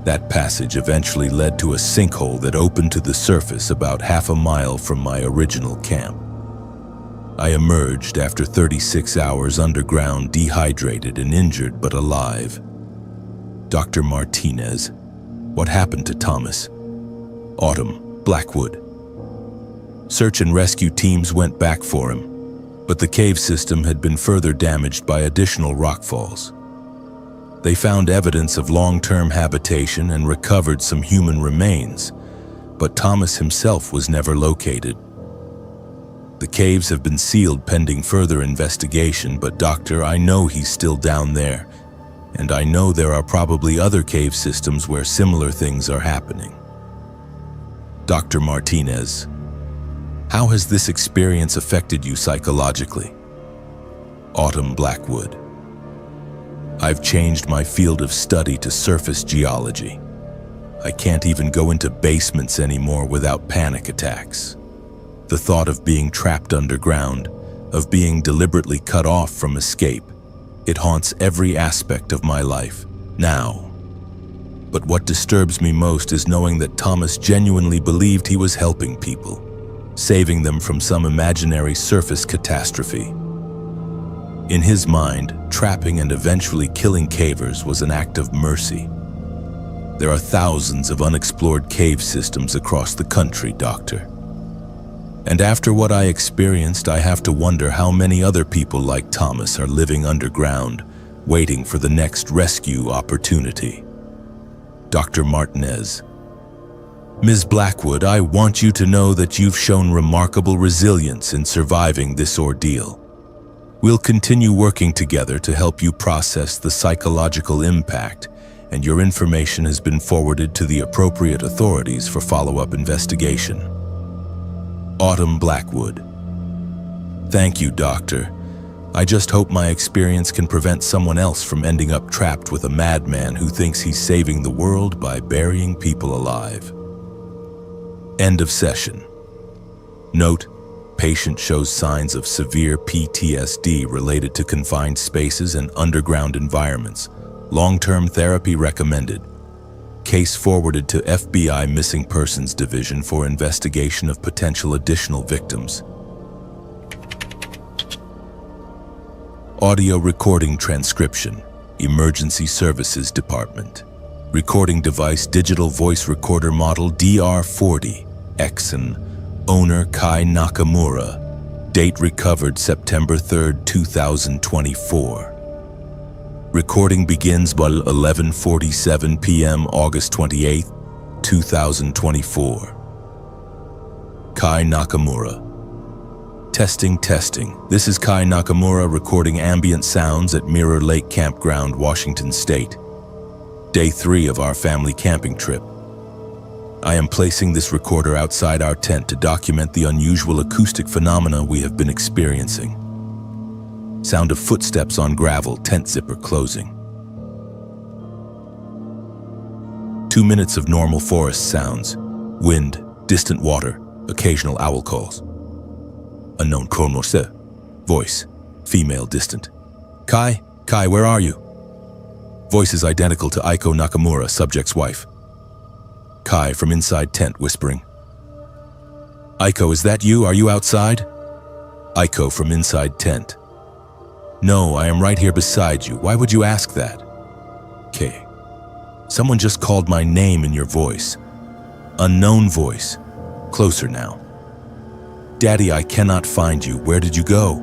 That passage eventually led to a sinkhole that opened to the surface about half a mile from my original camp. I emerged after 36 hours underground, dehydrated and injured but alive. Dr. Martinez, what happened to Thomas? Autumn, Blackwood. Search and rescue teams went back for him, but the cave system had been further damaged by additional rockfalls. They found evidence of long-term habitation and recovered some human remains, but Thomas himself was never located. The caves have been sealed pending further investigation, but Doctor, I know he's still down there, and I know there are probably other cave systems where similar things are happening. Dr. Martinez, how has this experience affected you psychologically? Autumn, Blackwood. I've changed my field of study to surface geology. I can't even go into basements anymore without panic attacks. The thought of being trapped underground, of being deliberately cut off from escape, it haunts every aspect of my life, now. But what disturbs me most is knowing that Thomas genuinely believed he was helping people, saving them from some imaginary surface catastrophe. In his mind, trapping and eventually killing cavers was an act of mercy. There are thousands of unexplored cave systems across the country, Doctor. And after what I experienced, I have to wonder how many other people like Thomas are living underground, waiting for the next rescue opportunity. Dr. Martinez. Ms. Blackwood, I want you to know that you've shown remarkable resilience in surviving this ordeal. We'll continue working together to help you process the psychological impact, and your information has been forwarded to the appropriate authorities for follow-up investigation. Autumn, Blackwood. Thank you, Doctor. I just hope my experience can prevent someone else from ending up trapped with a madman who thinks he's saving the world by burying people alive. End of session. Note: patient shows signs of severe PTSD related to confined spaces and underground environments. Long-term therapy recommended. Case forwarded to FBI Missing Persons Division for investigation of potential additional victims. Audio recording transcription. Emergency Services Department. Recording device digital voice recorder model DR40. Exon. Owner Kai Nakamura. Date recovered September 3, 2024. Recording begins by 11:47 p.m. August 28, 2024. Kai Nakamura. Testing. This is Kai Nakamura recording ambient sounds at Mirror Lake Campground, Washington State. Day 3 of our family camping trip. I am placing this recorder outside our tent to document the unusual acoustic phenomena we have been experiencing. Sound of footsteps on gravel, tent zipper closing. 2 minutes of normal forest sounds. Wind, distant water, occasional owl calls. Unknown chronose. Voice, female, distant. Kai, where are you? Voice is identical to Aiko Nakamura, subject's wife. Kai from inside tent whispering. Aiko, is that you? Are you outside? Aiko from inside tent. No, I am right here beside you. Why would you ask that? K. Someone just called my name in your voice. Unknown voice. Closer now. Daddy, I cannot find you. Where did you go?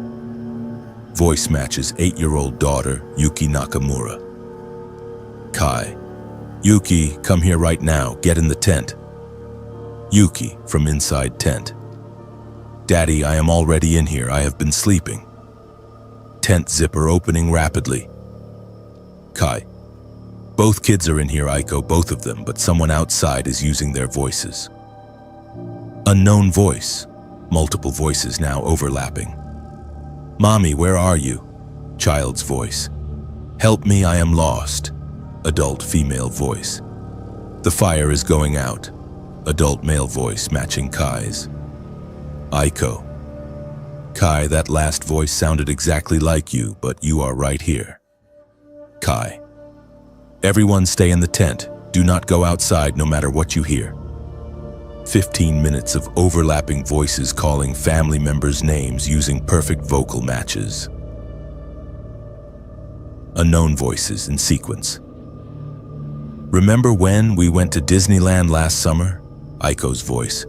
Voice matches 8-year-old daughter, Yuki Nakamura. Kai. Yuki, come here right now. Get in the tent. Yuki from inside tent. Daddy, I am already in here. I have been sleeping. Tent zipper opening rapidly. Kai. Both kids are in here, Aiko, both of them, but someone outside is using their voices. Unknown voice. Multiple voices now overlapping. Mommy, where are you? Child's voice. Help me, I am lost. Adult female voice. The fire is going out. Adult male voice matching Kai's. hlQUY. Kai, that last voice sounded exactly like you, but you are right here. Kai. Everyone stay in the tent. Do not go outside no matter what you hear. 15 minutes of overlapping voices calling family members' names using perfect vocal matches. Unknown voices in sequence. Remember when we went to Disneyland last summer? hlQUY's voice.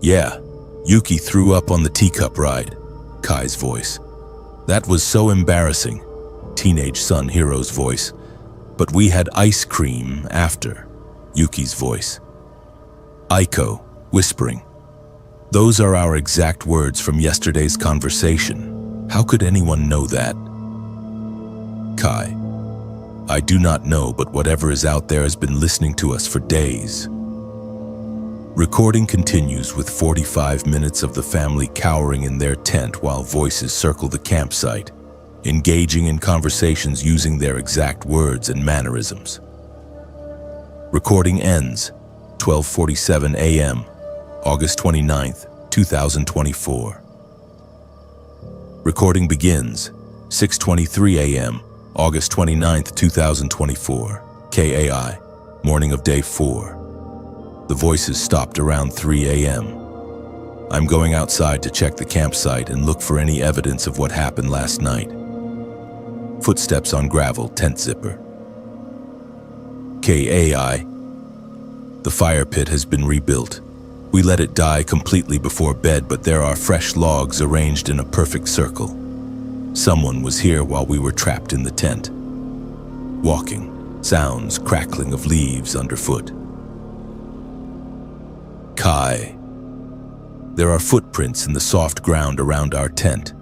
Yeah, Yuki threw up on the teacup ride. Kai's voice. That was so embarrassing. Teenage son hero's voice. But we had ice cream after. Yuki's voice. hlQUY, whispering. Those are our exact words from yesterday's conversation. How could anyone know that? Kai. I do not know, but whatever is out there has been listening to us for days. Recording continues with 45 minutes of the family cowering in their tent while voices circle the campsite, engaging in conversations using their exact words and mannerisms. Recording ends 12:47 a.m., August 29th, 2024. Recording begins 6:23 a.m., August 29th, 2024, KAI, morning of day 4. The voices stopped around 3 a.m. I'm going outside to check the campsite and look for any evidence of what happened last night. Footsteps on gravel, tent zipper. KAI. The fire pit has been rebuilt. We let it die completely before bed, but there are fresh logs arranged in a perfect circle. Someone was here while we were trapped in the tent. Walking, sounds, crackling of leaves underfoot. Kai. There are footprints in the soft ground around our tent,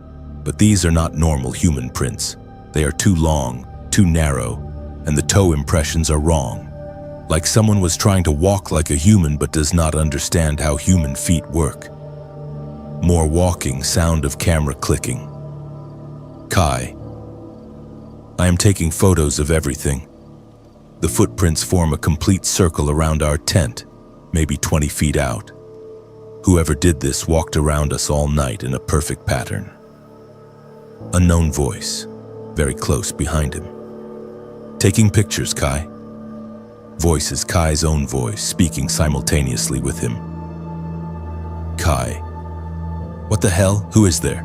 but these are not normal human prints. They are too long, too narrow, and the toe impressions are wrong. Like someone was trying to walk like a human but does not understand how human feet work. More walking, sound of camera clicking. Kai. I am taking photos of everything. The footprints form a complete circle around our tent, maybe 20 feet out. Whoever did this walked around us all night in a perfect pattern. Unknown voice, very close behind him. Taking pictures, Kai. Voice is Kai's own voice, speaking simultaneously with him. Kai. What the hell? Who is there?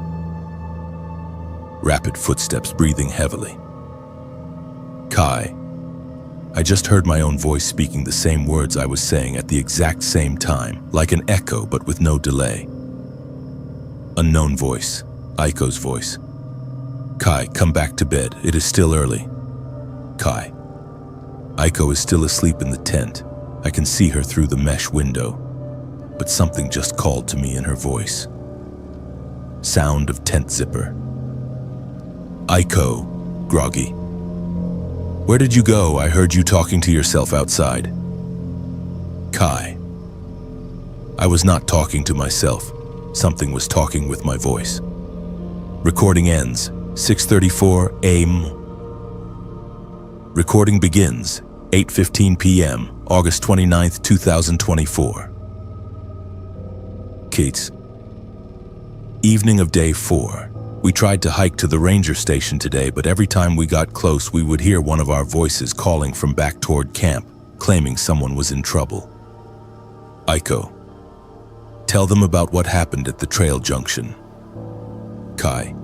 Rapid footsteps, breathing heavily. Kai. I just heard my own voice speaking the same words I was saying at the exact same time, like an echo but with no delay. Unknown voice, hlQUY's voice. Kai, come back to bed, it is still early. Kai. hlQUY is still asleep in the tent. I can see her through the mesh window, but something just called to me in her voice. Sound of tent zipper. hlQUY, groggy. Where did you go? I heard you talking to yourself outside. Kai. I was not talking to myself. Something was talking with my voice. Recording ends 6:34 a.m. Recording begins 8:15 p.m., August 29th, 2024. Kate's. Evening of day 4. We tried to hike to the ranger station today, but every time we got close, we would hear one of our voices calling from back toward camp, claiming someone was in trouble. hlQUY. Tell them about what happened at the trail junction. Kai.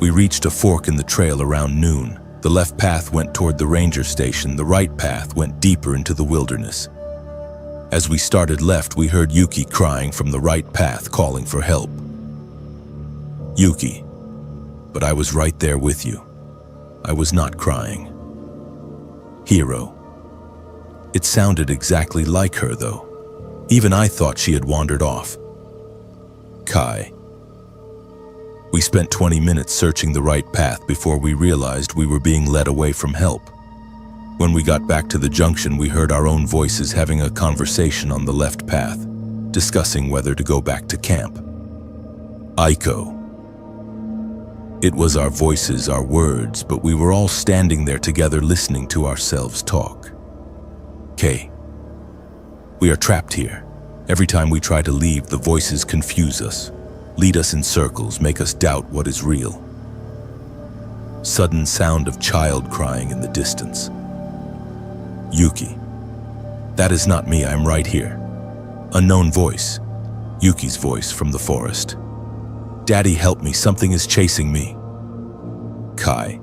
We reached a fork in the trail around noon. The left path went toward the ranger station. The right path went deeper into the wilderness. As we started left, we heard Yuki crying from the right path, calling for help. Yuki. But I was right there with you. I was not crying. Hero. It sounded exactly like her, though. Even I thought she had wandered off. Kai. We spent 20 minutes searching the right path before we realized we were being led away from help. When we got back to the junction, we heard our own voices having a conversation on the left path, discussing whether to go back to camp. hlQUY. It was our voices, our words, but we were all standing there together listening to ourselves talk. Kay, we are trapped here. Every time we try to leave, the voices confuse us, lead us in circles, make us doubt what is real. Sudden sound of child crying in the distance. Yuki. That is not me, I am right here. Unknown voice. Yuki's voice from the forest. Daddy, help me, something is chasing me. Kai.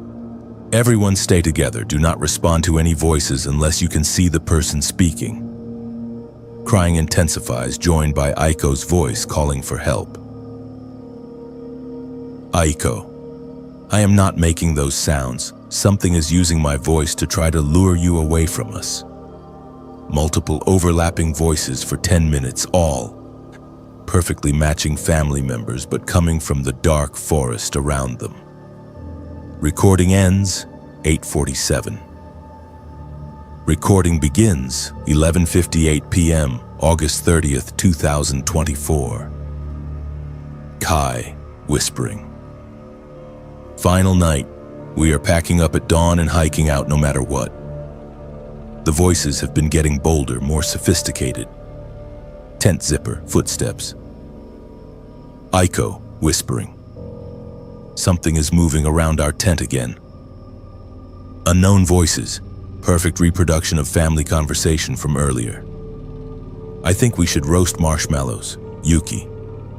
Everyone stay together, do not respond to any voices unless you can see the person speaking. Crying intensifies, joined by Aiko's voice calling for help. Aiko. I am not making those sounds. Something is using my voice to try to lure you away from us. Multiple overlapping voices for 10 minutes, all perfectly matching family members but coming from the dark forest around them. Recording ends 8:47. Recording begins 11:58 p.m., August 30th, 2024. Kai whispering. Final night. We are packing up at dawn and hiking out no matter what. The voices have been getting bolder, more sophisticated. Tent zipper, footsteps. Aiko whispering. Something is moving around our tent again. Unknown voices, perfect reproduction of family conversation from earlier. I think we should roast marshmallows. Yuki.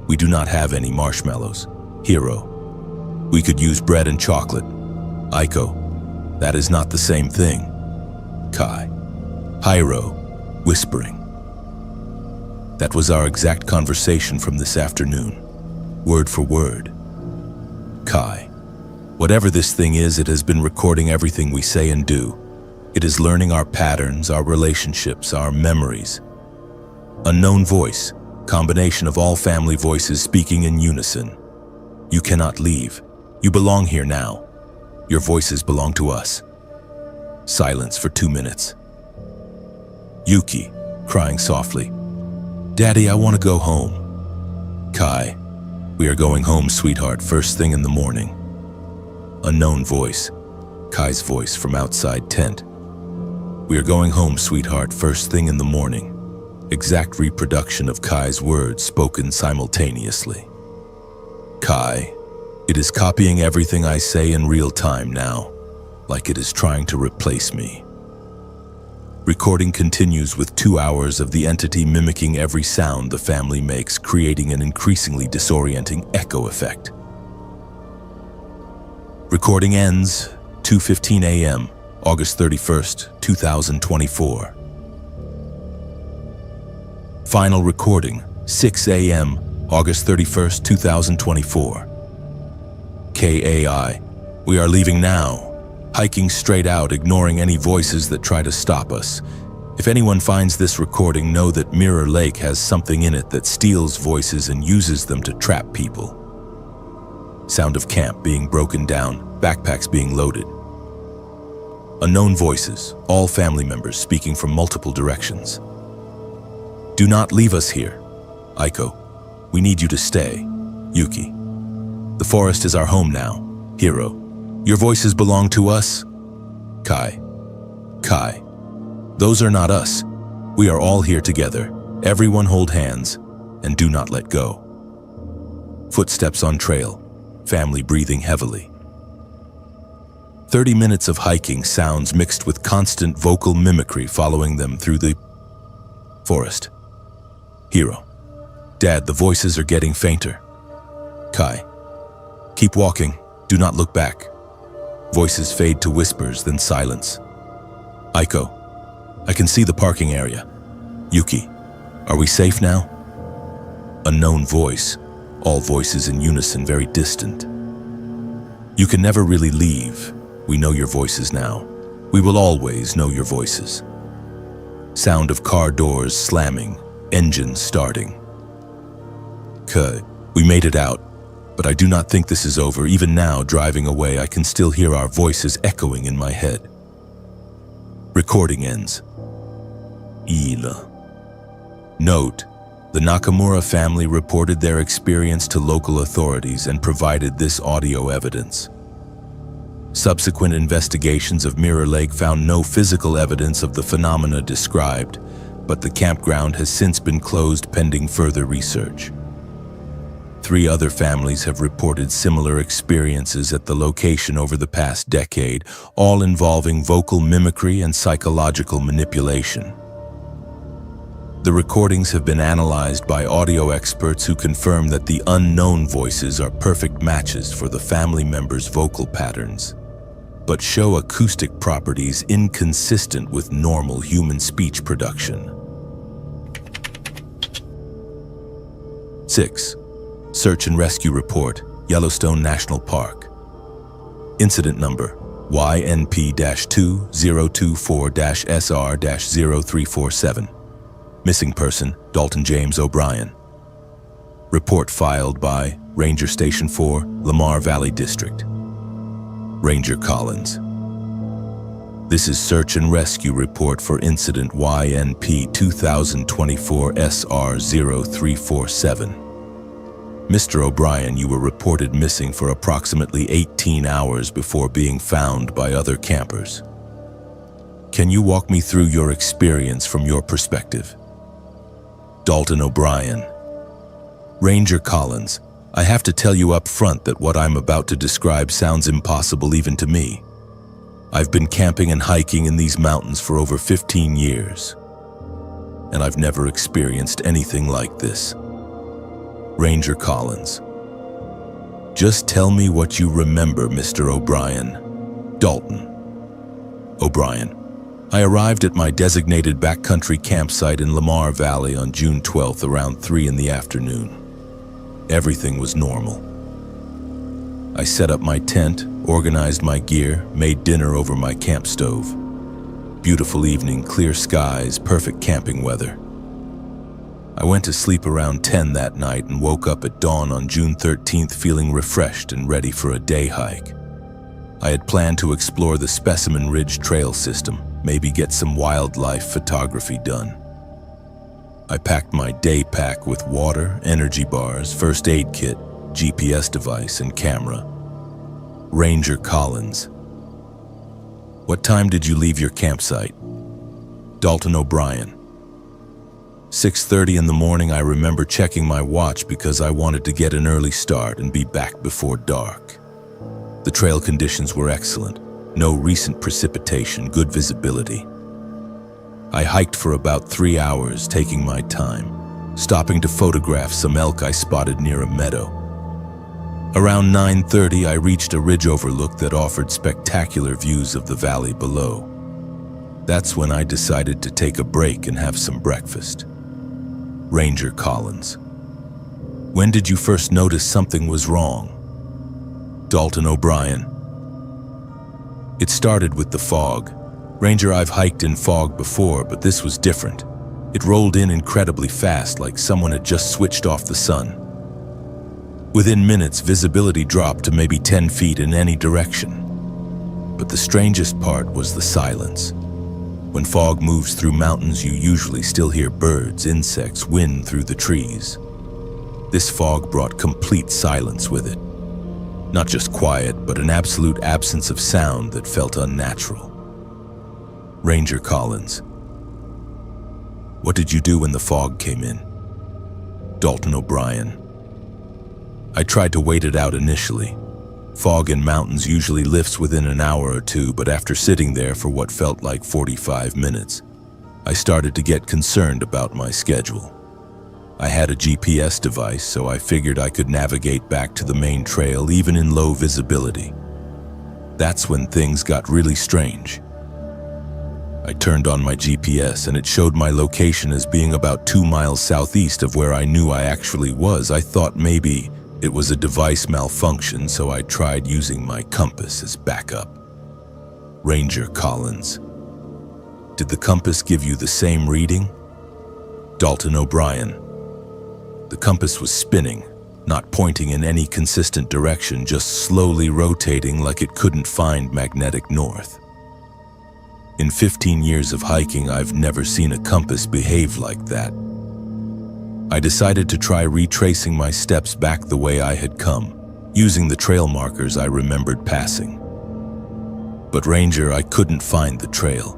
We do not have any marshmallows. Hiro. We could use bread and chocolate. Aiko. That is not the same thing. Kai. Hiro. Whispering. That was our exact conversation from this afternoon. Word for word. Kai. Whatever this thing is, it has been recording everything we say and do. It is learning our patterns, our relationships, our memories. Unknown voice. Combination of all family voices speaking in unison. You cannot leave. You belong here now. Your voices belong to us. Silence for 2 minutes. Yuki, crying softly. Daddy, I want to go home. Kai, we are going home, sweetheart, first thing in the morning. Unknown voice. Kai's voice from outside tent. We are going home, sweetheart, first thing in the morning. Exact reproduction of Kai's words spoken simultaneously. Kai. It is copying everything I say in real time now, like it is trying to replace me. Recording continues with 2 hours of the entity mimicking every sound the family makes, creating an increasingly disorienting echo effect. Recording ends 2:15 a.m., August 31st, 2024. Final recording 6 a.m., August 31st, 2024. KAI. We are leaving now, hiking straight out, ignoring any voices that try to stop us. If anyone finds this recording, know that Mirror Lake has something in it that steals voices and uses them to trap people. Sound of camp being broken down, backpacks being loaded. Unknown voices, all family members speaking from multiple directions. Do not leave us here. Aiko, we need you to stay. Yuki. The forest is our home now. Hiro. Your voices belong to us. Kai. Kai. Those are not us. We are all here together. Everyone hold hands and do not let go. Footsteps on trail. Family breathing heavily. 30 minutes of hiking, sounds mixed with constant vocal mimicry following them through the forest. Hiro. Dad, the voices are getting fainter. Kai. Keep walking. Do not look back. Voices fade to whispers, then silence. Aiko. I can see the parking area. Yuki. Are we safe now? Unknown voice. All voices in unison, very distant. You can never really leave. We know your voices now. We will always know your voices. Sound of car doors slamming, engines starting. Kai. We made it out. But I do not think this is over. Even now, driving away, I can still hear our voices echoing in my head. Recording ends. Ila. Note, The Nakamura family reported their experience to local authorities and provided this audio evidence. Subsequent investigations of Mirror Lake found no physical evidence of the phenomena described, but the campground has since been closed pending further research. 3 other families have reported similar experiences at the location over the past decade, all involving vocal mimicry and psychological manipulation. The recordings have been analyzed by audio experts who confirm that the unknown voices are perfect matches for the family members' vocal patterns, but show acoustic properties inconsistent with normal human speech production. 6. Search and Rescue Report, Yellowstone National Park. Incident number YNP-2024-SR-0347. Missing person, Dalton James O'Brien. Report filed by Ranger Station 4, Lamar Valley District. Ranger Collins. This is Search and Rescue Report for Incident YNP-2024-SR-0347. Mr. O'Brien, you were reported missing for approximately 18 hours before being found by other campers. Can you walk me through your experience from your perspective? Dalton O'Brien. Ranger Collins, I have to tell you up front that what I'm about to describe sounds impossible even to me. I've been camping and hiking in these mountains for over 15 years, and I've never experienced anything like this. Ranger Collins. Just tell me what you remember, Mr. O'Brien. Dalton. O'Brien. I arrived at my designated backcountry campsite in Lamar Valley on June 12th around 3 in the afternoon. Everything was normal. I set up my tent, organized my gear, made dinner over my camp stove. Beautiful evening, clear skies, perfect camping weather. I went to sleep around 10 that night and woke up at dawn on June 13th feeling refreshed and ready for a day hike. I had planned to explore the Specimen Ridge Trail system, maybe get some wildlife photography done. I packed my day pack with water, energy bars, first aid kit, GPS device, and camera. Ranger Collins. What time did you leave your campsite? Dalton O'Brien. 6:30 in the morning. I remember checking my watch because I wanted to get an early start and be back before dark. The trail conditions were excellent. No recent precipitation, good visibility. I hiked for about 3 hours, taking my time, stopping to photograph some elk I spotted near a meadow. Around 9:30, I reached a ridge overlook that offered spectacular views of the valley below. That's when I decided to take a break and have some breakfast. Ranger Collins. When did you first notice something was wrong? Dalton O'Brien. It started with the fog. Ranger, I've hiked in fog before, but this was different. It rolled in incredibly fast, like someone had just switched off the sun. Within minutes, visibility dropped to maybe 10 feet in any direction. But the strangest part was the silence. When fog moves through mountains, you usually still hear birds, insects, wind through the trees. This fog brought complete silence with it. Not just quiet, but an absolute absence of sound that felt unnatural. Ranger Collins. What did you do when the fog came in? Dalton O'Brien. I tried to wait it out initially. Fog in mountains usually lifts within an hour or two, but after sitting there for what felt like 45 minutes, I started to get concerned about my schedule. I had a GPS device, so I figured I could navigate back to the main trail even in low visibility. That's when things got really strange. I turned on my GPS and it showed my location as being about 2 miles southeast of where I knew I actually was. I thought maybe it was a device malfunction, so I tried using my compass as backup. Ranger Collins. Did the compass give you the same reading? Dalton O'Brien. The compass was spinning, not pointing in any consistent direction, just slowly rotating like it couldn't find magnetic north. In 15 years of hiking, I've never seen a compass behave like that. I decided to try retracing my steps back the way I had come, using the trail markers I remembered passing. But Ranger, I couldn't find the trail.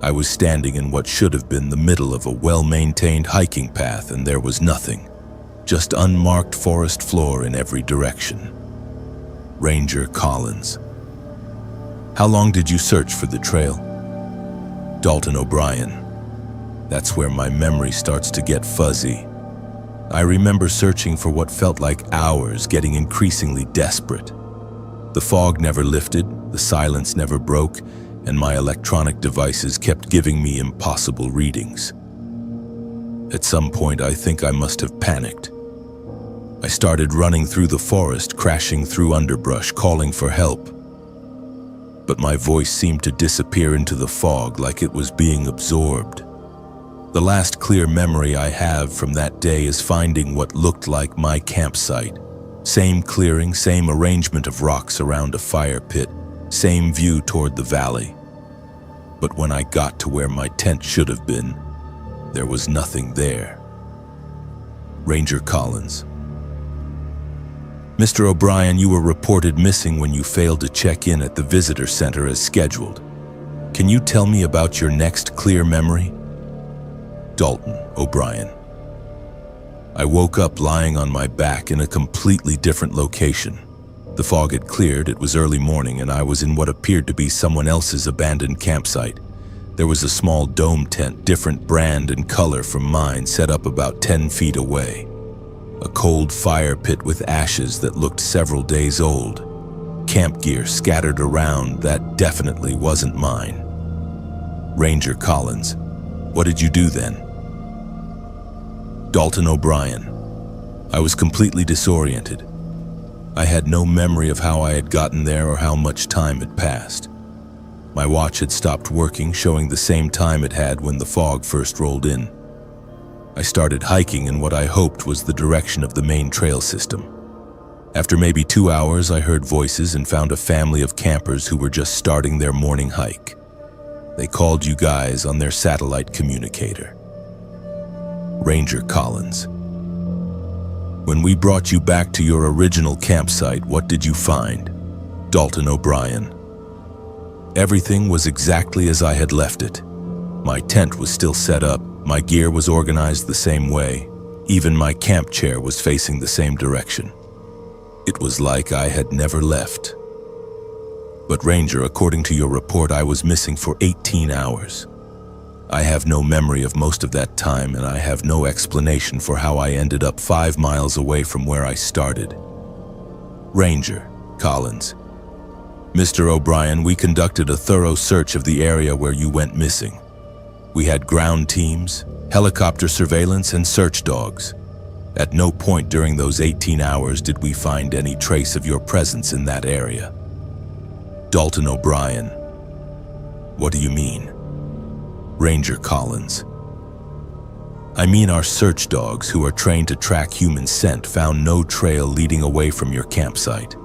I was standing in what should have been the middle of a well-maintained hiking path, and there was nothing, just unmarked forest floor in every direction. Ranger Collins. How long did you search for the trail? Dalton O'Brien. That's where my memory starts to get fuzzy. I remember searching for what felt like hours, getting increasingly desperate. The fog never lifted, the silence never broke, and my electronic devices kept giving me impossible readings. At some point, I think I must have panicked. I started running through the forest, crashing through underbrush, calling for help. But my voice seemed to disappear into the fog like it was being absorbed. The last clear memory I have from that day is finding what looked like my campsite. Same clearing, same arrangement of rocks around a fire pit, same view toward the valley. But when I got to where my tent should have been, there was nothing there. Ranger Collins. Mr. O'Brien, you were reported missing when you failed to check in at the visitor center as scheduled. Can you tell me about your next clear memory? Dalton O'Brien. I woke up lying on my back in a completely different location. The fog had cleared, it was early morning, and I was in what appeared to be someone else's abandoned campsite. There was a small dome tent, different brand and color from mine, set up about 10 feet away. A cold fire pit with ashes that looked several days old. Camp gear scattered around that definitely wasn't mine. Ranger Collins. What did you do then? Dalton O'Brien. I was completely disoriented. I had no memory of how I had gotten there or how much time had passed. My watch had stopped working, showing the same time it had when the fog first rolled in. I started hiking in what I hoped was the direction of the main trail system. After maybe 2 hours, I heard voices and found a family of campers who were just starting their morning hike. They called you guys on their satellite communicator. Ranger Collins. When we brought you back to your original campsite, what did you find? Dalton O'Brien. Everything was exactly as I had left it. My tent was still set up, my gear was organized the same way, even my camp chair was facing the same direction. It was like I had never left. But Ranger, according to your report, I was missing for 18 hours. I have no memory of most of that time, and I have no explanation for how I ended up 5 miles away from where I started. Ranger Collins. Mr. O'Brien, we conducted a thorough search of the area where you went missing. We had ground teams, helicopter surveillance, and search dogs. At no point during those 18 hours did we find any trace of your presence in that area. Dalton O'Brien. What do you mean? Ranger Collins. I mean our search dogs, who are trained to track human scent, found no trail leading away from your campsite.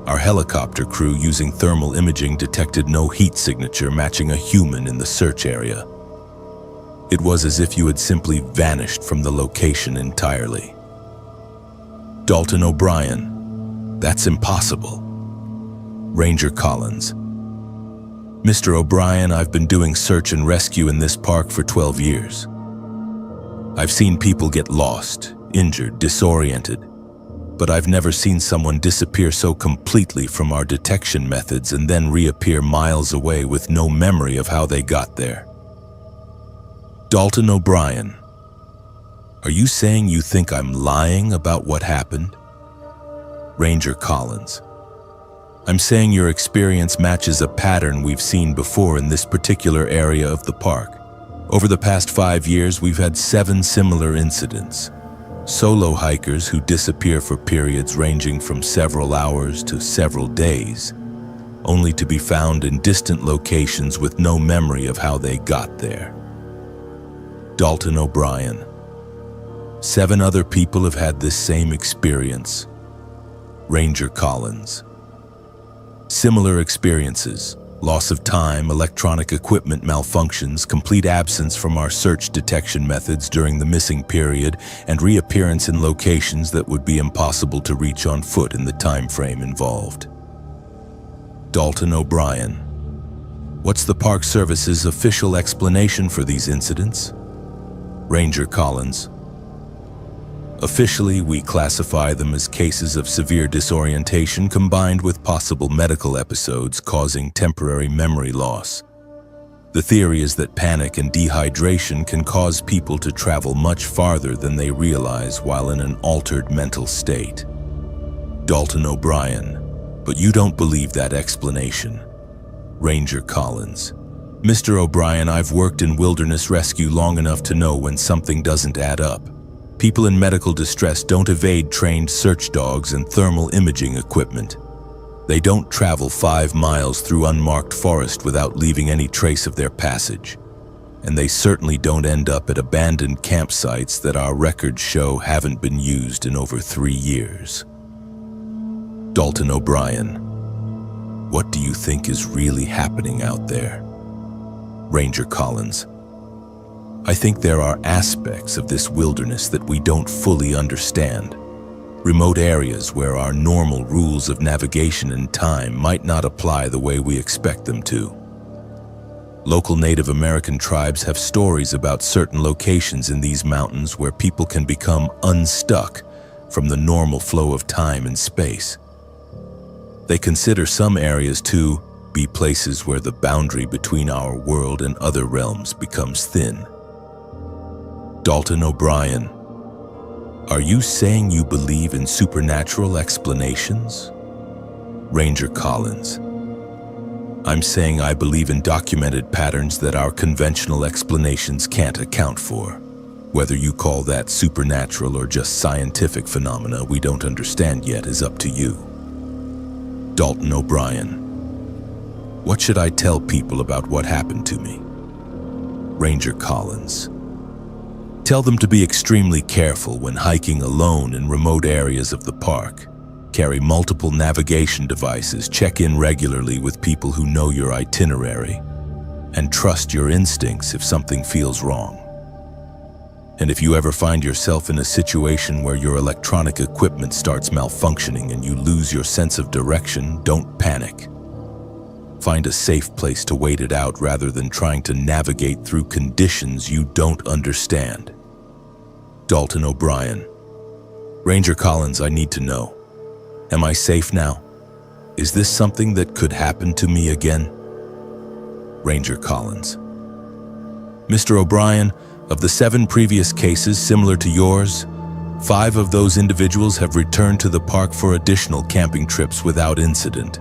Our helicopter crew, using thermal imaging, detected no heat signature matching a human in the search area. It was as if you had simply vanished from the location entirely. Dalton O'Brien. That's impossible. Ranger Collins. Mr. O'Brien, I've been doing search and rescue in this park for 12 years. I've seen people get lost, injured, disoriented, but I've never seen someone disappear so completely from our detection methods and then reappear miles away with no memory of how they got there. Dalton O'Brien. Are you saying you think I'm lying about what happened? Ranger Collins. I'm saying your experience matches a pattern we've seen before in this particular area of the park. Over the past 5 years, we've had 7 similar incidents. Solo hikers who disappear for periods ranging from several hours to several days, only to be found in distant locations with no memory of how they got there. Dalton O'Brien. 7 other people have had this same experience. Ranger Collins. Similar experiences, Loss of time, electronic equipment malfunctions, complete absence from our search detection methods during the missing period, and reappearance in locations that would be impossible to reach on foot in the time frame involved. Dalton O'Brien. What's the Park Service's official explanation for these incidents? Ranger Collins. Officially, we classify them as cases of severe disorientation combined with possible medical episodes causing temporary memory loss. The theory is that panic and dehydration can cause people to travel much farther than they realize while in an altered mental state. Dalton O'Brien. But you don't believe that explanation. Ranger Collins. Mr. O'Brien, I've worked in wilderness rescue long enough to know when something doesn't add up. People in medical distress don't evade trained search dogs and thermal imaging equipment. They don't travel 5 miles through unmarked forest without leaving any trace of their passage. And they certainly don't end up at abandoned campsites that our records show haven't been used in over 3 years. Dalton O'Brien. What do you think is really happening out there? Ranger Collins. I think there are aspects of this wilderness that we don't fully understand. Remote areas where our normal rules of navigation and time might not apply the way we expect them to. Local Native American tribes have stories about certain locations in these mountains where people can become unstuck from the normal flow of time and space. They consider some areas to be places where the boundary between our world and other realms becomes thin. Dalton O'Brien. Are you saying you believe in supernatural explanations? Ranger Collins. I'm saying I believe in documented patterns that our conventional explanations can't account for. Whether you call that supernatural or just scientific phenomena we don't understand yet is up to you. Dalton O'Brien. What should I tell people about what happened to me? Ranger Collins. Tell them to be extremely careful when hiking alone in remote areas of the park. Carry multiple navigation devices, check in regularly with people who know your itinerary, and trust your instincts if something feels wrong. And if you ever find yourself in a situation where your electronic equipment starts malfunctioning and you lose your sense of direction, don't panic. Find a safe place to wait it out rather than trying to navigate through conditions you don't understand. Dalton O'Brien. Ranger Collins, I need to know. Am I safe now? Is this something that could happen to me again? Ranger Collins. Mr. O'Brien, of the 7 previous cases similar to yours, 5 of those individuals have returned to the park for additional camping trips without incident.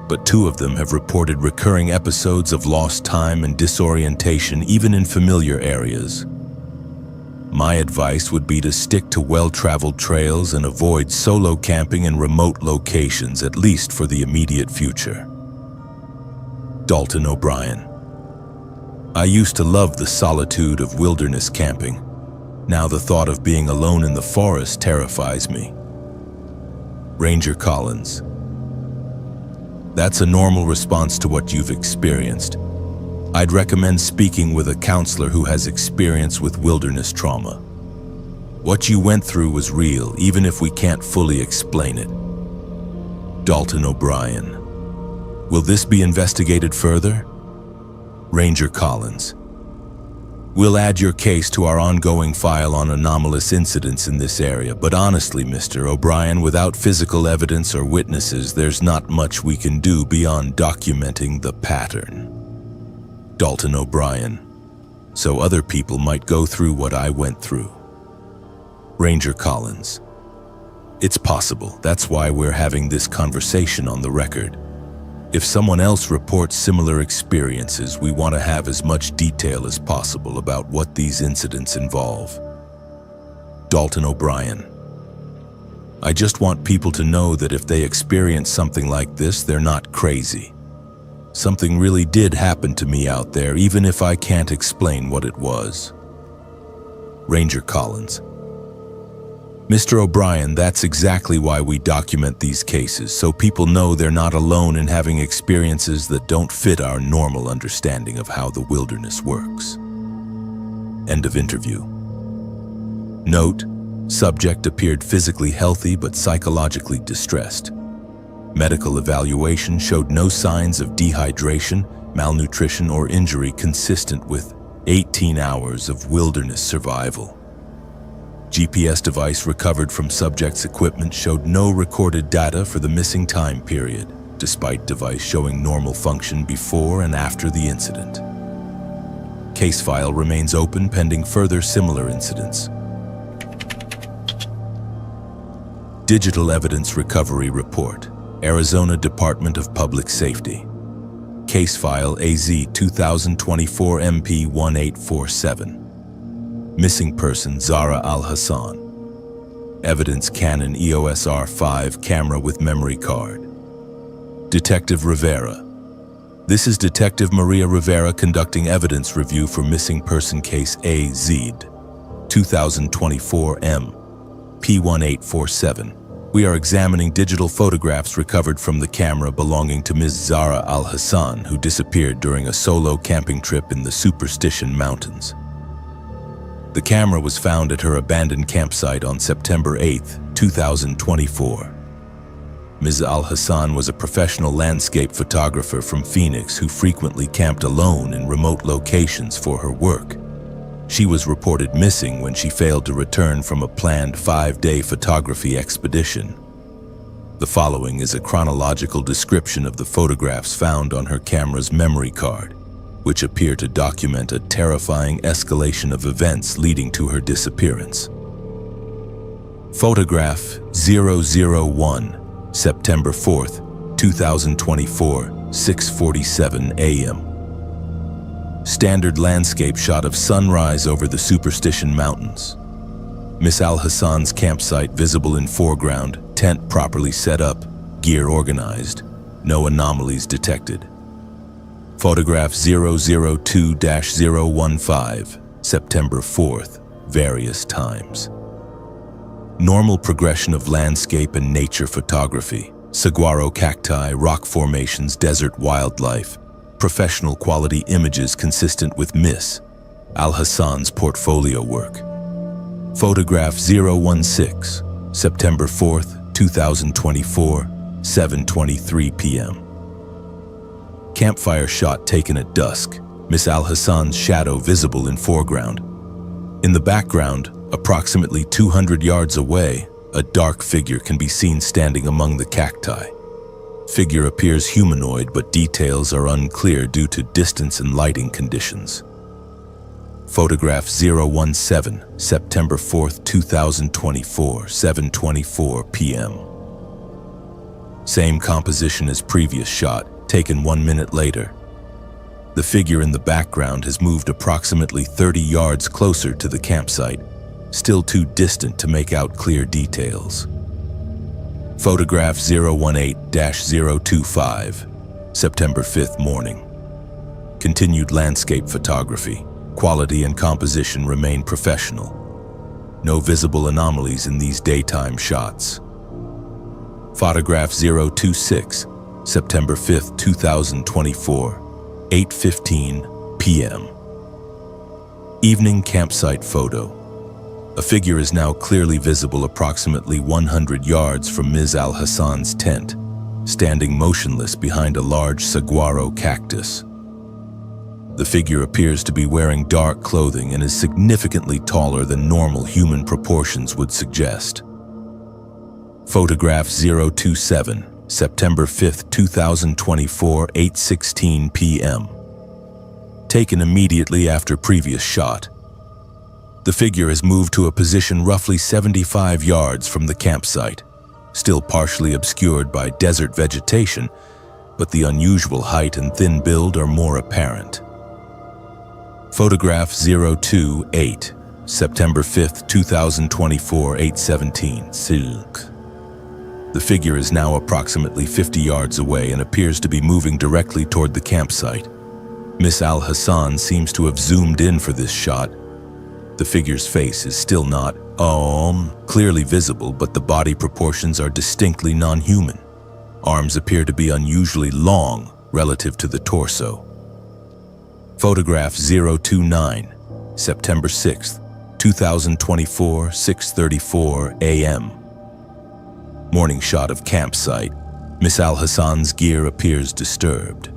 But 2 of them have reported recurring episodes of lost time and disorientation even in familiar areas. My advice would be to stick to well-traveled trails and avoid solo camping in remote locations, at least for the immediate future. Dalton O'Brien. I used to love the solitude of wilderness camping. Now the thought of being alone in the forest terrifies me. Ranger Collins. That's a normal response to what you've experienced. I'd recommend speaking with a counselor who has experience with wilderness trauma. What you went through was real, even if we can't fully explain it. Dalton O'Brien. Will this be investigated further? Ranger Collins. We'll add your case to our ongoing file on anomalous incidents in this area, but honestly, Mr. O'Brien, without physical evidence or witnesses, there's not much we can do beyond documenting the pattern. Dalton O'Brien. So other people might go through what I went through. Ranger Collins. It's possible. That's why we're having this conversation on the record. If someone else reports similar experiences, we want to have as much detail as possible about what these incidents involve. Dalton O'Brien. I just want people to know that if they experience something like this, they're not crazy. Something really did happen to me out there, even if I can't explain what it was. Ranger Collins. Mr. O'Brien, that's exactly why we document these cases, so people know they're not alone in having experiences that don't fit our normal understanding of how the wilderness works. End of interview. Note: subject appeared physically healthy but psychologically distressed. Medical evaluation showed no signs of dehydration, malnutrition, or injury consistent with 18 hours of wilderness survival. GPS device recovered from subject's equipment showed no recorded data for the missing time period, despite device showing normal function before and after the incident. Case file remains open pending further similar incidents. Digital Evidence Recovery Report, Arizona Department of Public Safety. Case file AZ 2024 MP 1847. Missing person Zara Al-Hassan. Evidence Canon EOS R5 camera with memory card. Detective Rivera. This is Detective Maria Rivera conducting evidence review for missing person case AZ 2024 M P1847. We are examining digital photographs recovered from the camera belonging to Ms. Zara Al-Hassan, who disappeared during a solo camping trip in the Superstition Mountains. The camera was found at her abandoned campsite on September 8, 2024. Ms. Al-Hassan was a professional landscape photographer from Phoenix who frequently camped alone in remote locations for her work. She was reported missing when she failed to return from a planned 5-day photography expedition. The following is a chronological description of the photographs found on her camera's memory card, which appear to document a terrifying escalation of events leading to her disappearance. Photograph 001, September 4th, 2024, 6:47 a.m. Standard landscape shot of sunrise over the Superstition Mountains. Miss Al-Hassan's campsite visible in foreground, tent properly set up, gear organized, no anomalies detected. Photograph 002-015, September 4th, various times. Normal progression of landscape and nature photography, saguaro cacti, rock formations, desert wildlife, professional quality images consistent with Miss Al-Hassan's portfolio work. Photograph 016, September 4th, 2024, 7:23 p.m. Campfire shot taken at dusk, Miss Al-Hassan's shadow visible in foreground. In the background, approximately 200 yards away, a dark figure can be seen standing among the cacti. Figure appears humanoid, but details are unclear due to distance and lighting conditions. Photograph 017, September 4th, 2024, 7:24 p.m. Same composition as previous shot, taken 1 minute later. The figure in the background has moved approximately 30 yards closer to the campsite, still too distant to make out clear details. Photograph 018-025, September 5th morning. Continued landscape photography. Quality and composition remain professional. No visible anomalies in these daytime shots. Photograph 026, September 5th, 2024, 8:15 p.m. Evening campsite photo. A figure is now clearly visible approximately 100 yards from Ms. Al-Hassan's tent, standing motionless behind a large saguaro cactus. The figure appears to be wearing dark clothing and is significantly taller than normal human proportions would suggest. Photograph 027, September 5th, 2024, 8:16 p.m. Taken immediately after previous shot. The figure has moved to a position roughly 75 yards from the campsite, still partially obscured by desert vegetation, but the unusual height and thin build are more apparent. Photograph 028, September 5th, 2024, 8:17 silk. The figure is now approximately 50 yards away and appears to be moving directly toward the campsite. Miss Al-Hassan seems to have zoomed in for this shot. The figure's face is still not Clearly visible, but the body proportions are distinctly non-human. Arms appear to be unusually long relative to the torso. Photograph 029, September 6th, 2024, 6:34 a.m. Morning shot of campsite. Miss Al-Hassan's gear appears disturbed.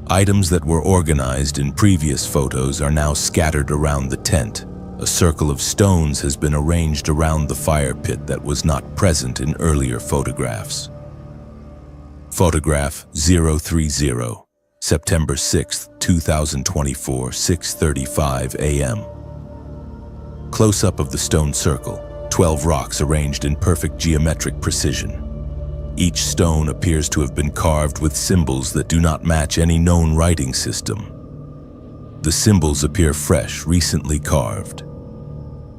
Items that were organized in previous photos are now scattered around the tent. A circle of stones has been arranged around the fire pit that was not present in earlier photographs. Photograph 030, September 6, 2024, 6:35 a.m. Close-up of the stone circle, 12 rocks arranged in perfect geometric precision. Each stone appears to have been carved with symbols that do not match any known writing system. The symbols appear fresh, recently carved.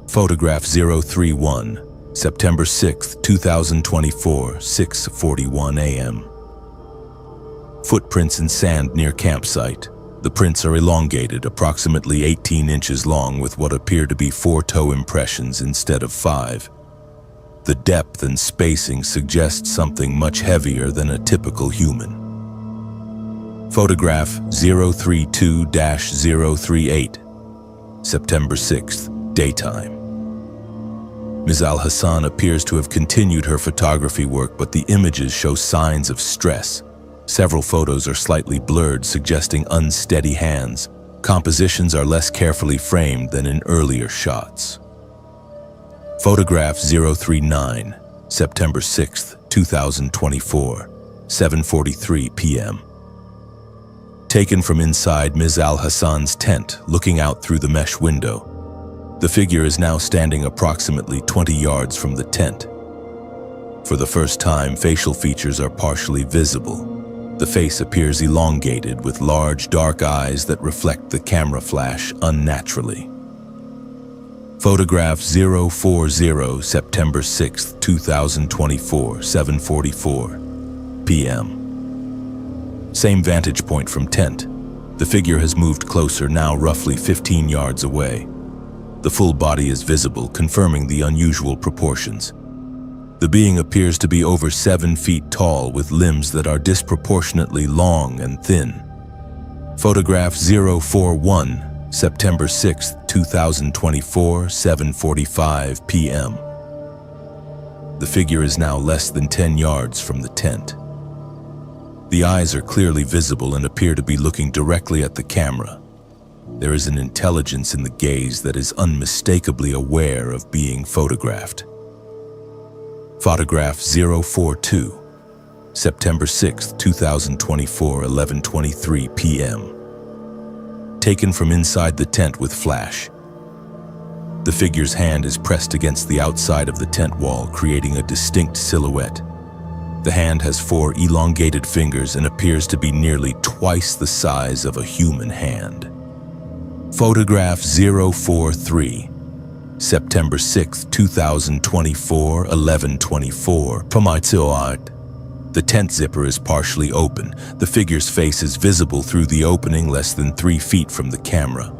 Photograph 031, September 6, 2024, 6:41 a.m. Footprints in sand near campsite. The prints are elongated, approximately 18 inches long, with what appear to be 4 toe impressions instead of 5. The depth and spacing suggests something much heavier than a typical human. Photograph 032-038, September 6th, daytime. Ms. Al-Hassan appears to have continued her photography work, but the images show signs of stress. Several photos are slightly blurred, suggesting unsteady hands. Compositions are less carefully framed than in earlier shots. Photograph 039, September 6th, 2024, 7:43 p.m. Taken from inside Ms. Al-Hassan's tent, looking out through the mesh window. The figure is now standing approximately 20 yards from the tent. For the first time, facial features are partially visible. The face appears elongated, with large, dark eyes that reflect the camera flash unnaturally. Photograph 040, September 6, 2024, 7:44 p.m. Same vantage point from tent. The figure has moved closer, now roughly 15 yards away. The full body is visible, confirming the unusual proportions. The being appears to be over 7 feet tall, with limbs that are disproportionately long and thin. Photograph 041, September 6, 2024, 7:45 p.m. The figure is now less than 10 yards from the tent. The eyes are clearly visible and appear to be looking directly at the camera. There is an intelligence in the gaze that is unmistakably aware of being photographed. Photograph 042, September 6, 2024, 11:23 p.m. Taken from inside the tent with flash. The figure's hand is pressed against the outside of the tent wall, creating a distinct silhouette. The hand has 4 elongated fingers and appears to be nearly twice the size of a human hand. Photograph 043, September 6, 2024, 11:24 p.m. The tent zipper is partially open. The figure's face is visible through the opening less than 3 feet from the camera.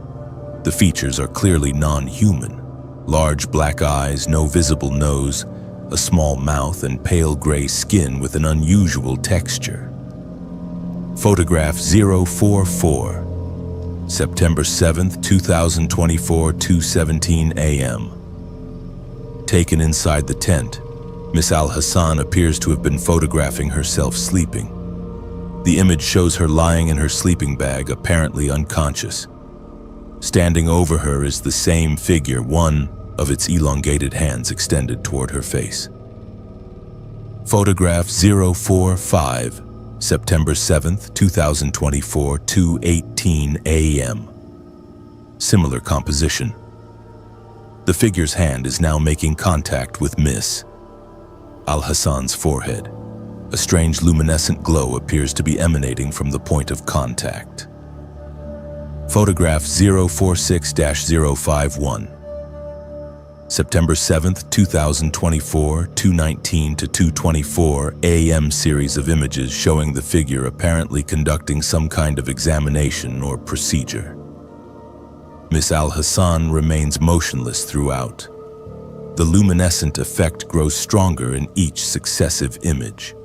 The features are clearly non-human. Large black eyes, no visible nose, a small mouth, and pale gray skin with an unusual texture. Photograph 044, September 7th, 2024, 2:17 a.m. Taken inside the tent, Miss Al-Hassan appears to have been photographing herself sleeping. The image shows her lying in her sleeping bag, apparently unconscious. Standing over her is the same figure, one of its elongated hands extended toward her face. Photograph 045, September 7th, 2024, 2:18 a.m. Similar composition. The figure's hand is now making contact with Miss Al-Hassan's forehead. A strange luminescent glow appears to be emanating from the point of contact. Photograph 046-051, September 7th, 2024, 2:19 to 2:24 a.m. series of images showing the figure apparently conducting some kind of examination or procedure. Miss Al-Hassan remains motionless throughout. The luminescent effect grows stronger in each successive image.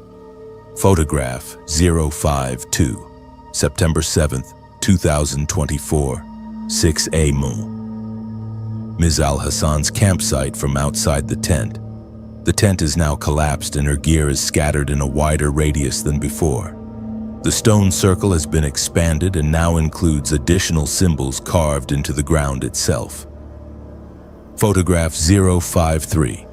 Photograph 052, September 7th, 2024, 6 a.m. Ms. Al-Hassan's campsite from outside the tent. The tent is now collapsed and her gear is scattered in a wider radius than before. The stone circle has been expanded and now includes additional symbols carved into the ground itself. Photograph 053,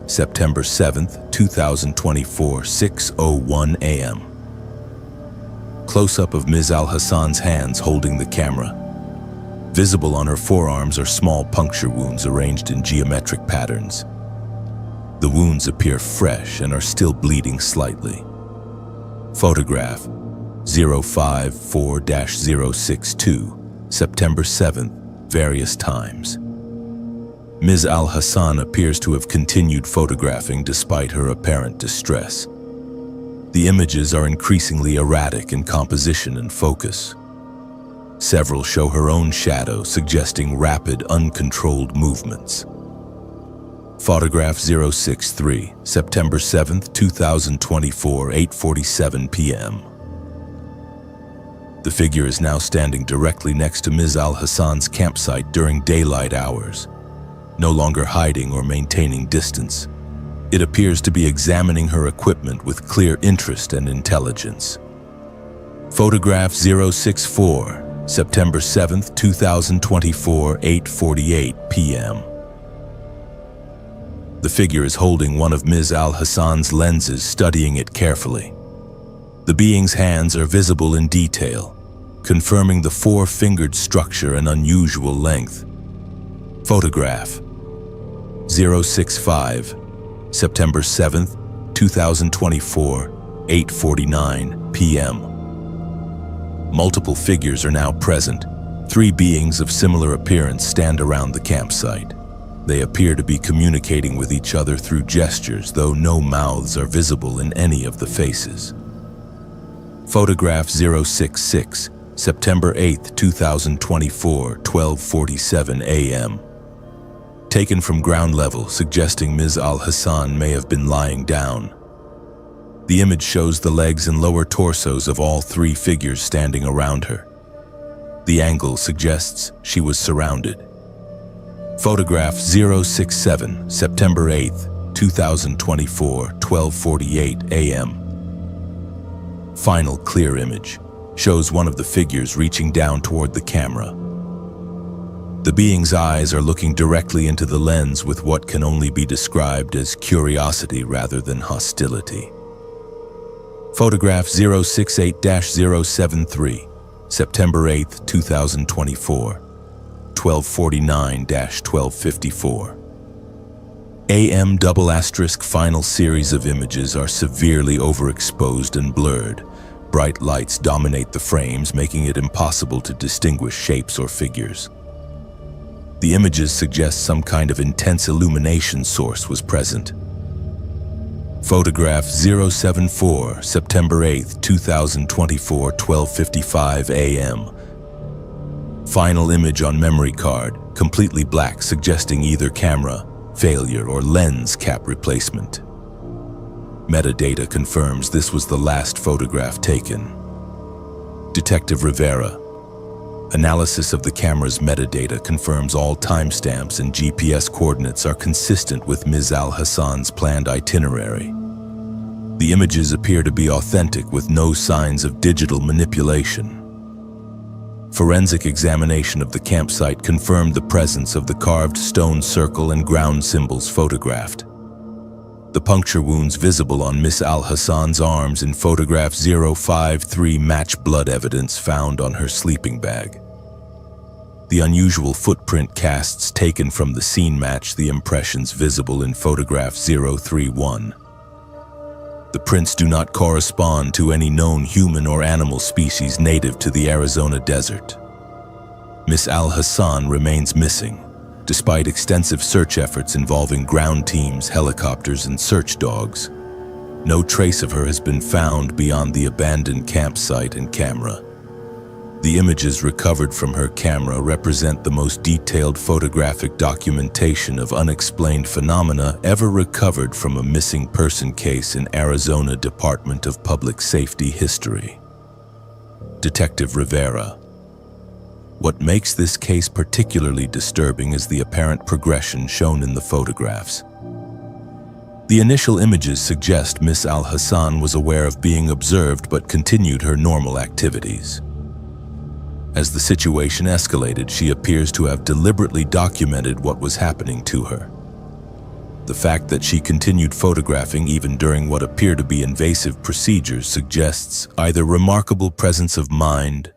September 7th, 2024, 6:01 a.m. Close-up of Ms. Al-Hassan's hands holding the camera. Visible on her forearms are small puncture wounds arranged in geometric patterns. The wounds appear fresh and are still bleeding slightly. Photograph 054-062, September 7th, various times. Ms. Al-Hassan appears to have continued photographing despite her apparent distress. The images are increasingly erratic in composition and focus. Several show her own shadow, suggesting rapid, uncontrolled movements. Photograph 063, September 7th, 2024, 8:47 p.m. The figure is now standing directly next to Ms. Al-Hassan's campsite during daylight hours, no longer hiding or maintaining distance. It appears to be examining her equipment with clear interest and intelligence. Photograph 064, September 7th, 2024, 8:48 p.m. The figure is holding one of Ms. Al-Hassan's lenses, studying it carefully. The being's hands are visible in detail, confirming the four-fingered structure and unusual length. Photograph 065, September 7th, 2024, 8:49 p.m. Multiple figures are now present. Three beings of similar appearance stand around the campsite. They appear to be communicating with each other through gestures, though no mouths are visible in any of the faces. Photograph 066, September 8th, 2024, 12:47 a.m. Taken from ground level, suggesting Ms. Al-Hassan may have been lying down. The image shows the legs and lower torsos of all three figures standing around her. The angle suggests she was surrounded. Photograph 067, September 8th, 2024, 12:48 a.m. Final clear image shows one of the figures reaching down toward the camera. The being's eyes are looking directly into the lens with what can only be described as curiosity rather than hostility. Photograph 068-073, September 8th, 2024, 12:49-12:54 a.m. Final series of images are severely overexposed and blurred. Bright lights dominate the frames, making it impossible to distinguish shapes or figures. The images suggest some kind of intense illumination source was present. Photograph 074, September 8th, 2024, 12:55 a.m. Final image on memory card, completely black, suggesting either camera failure or lens cap replacement. Metadata confirms this was the last photograph taken. Detective Rivera. Analysis of the camera's metadata confirms all timestamps and GPS coordinates are consistent with Ms. Al-Hassan's planned itinerary. The images appear to be authentic with no signs of digital manipulation. Forensic examination of the campsite confirmed the presence of the carved stone circle and ground symbols photographed. The puncture wounds visible on Ms. Al-Hassan's arms in photograph 053 match blood evidence found on her sleeping bag. The unusual footprint casts taken from the scene match the impressions visible in photograph 031. The prints do not correspond to any known human or animal species native to the Arizona desert. Ms. Al-Hassan remains missing, despite extensive search efforts involving ground teams, helicopters, and search dogs. No trace of her has been found beyond the abandoned campsite and camera. The images recovered from her camera represent the most detailed photographic documentation of unexplained phenomena ever recovered from a missing person case in Arizona Department of Public Safety history. Detective Rivera. What makes this case particularly disturbing is the apparent progression shown in the photographs. The initial images suggest Miss Al-Hassan was aware of being observed but continued her normal activities. As the situation escalated, she appears to have deliberately documented what was happening to her. The fact that she continued photographing even during what appear to be invasive procedures suggests either remarkable presence of mind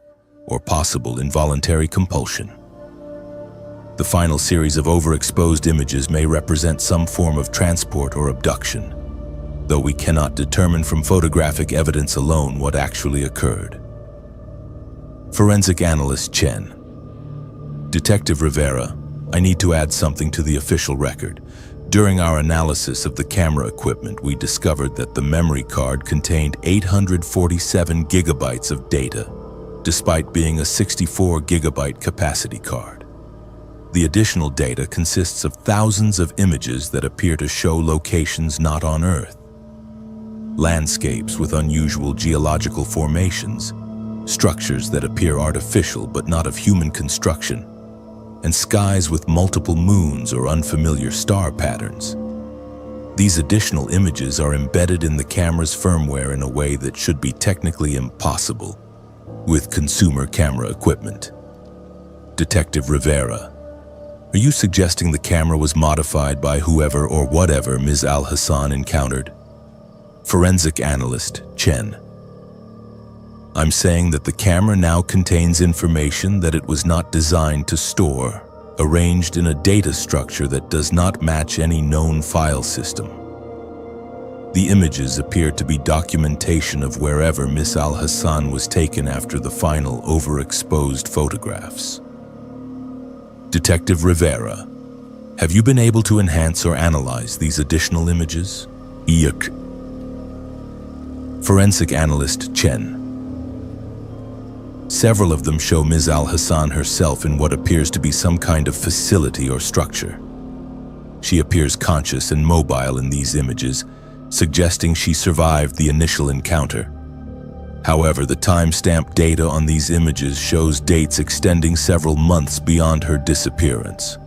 or possible involuntary compulsion. The final series of overexposed images may represent some form of transport or abduction, though we cannot determine from photographic evidence alone what actually occurred. Forensic Analyst Chen. Detective Rivera, I need to add something to the official record. During our analysis of the camera equipment, we discovered that the memory card contained 847 gigabytes of data, despite being a 64 gigabyte capacity card. The additional data consists of thousands of images that appear to show locations not on Earth. Landscapes with unusual geological formations, structures that appear artificial but not of human construction, and skies with multiple moons or unfamiliar star patterns. These additional images are embedded in the camera's firmware in a way that should be technically impossible with consumer camera equipment. Detective Rivera, are you suggesting the camera was modified by whoever or whatever Ms. Al-Hassan encountered? Forensic Analyst Chen. I'm saying that the camera now contains information that it was not designed to store, arranged in a data structure that does not match any known file system. The images appear to be documentation of wherever Miss Al-Hassan was taken after the final overexposed photographs. Detective Rivera, have you been able to enhance or analyze these additional images? hlQUY. Forensic Analyst Chen. Several of them show Ms. Al-Hassan herself in what appears to be some kind of facility or structure. She appears conscious and mobile in these images, suggesting she survived the initial encounter. However, the timestamp data on these images shows dates extending several months beyond her disappearance.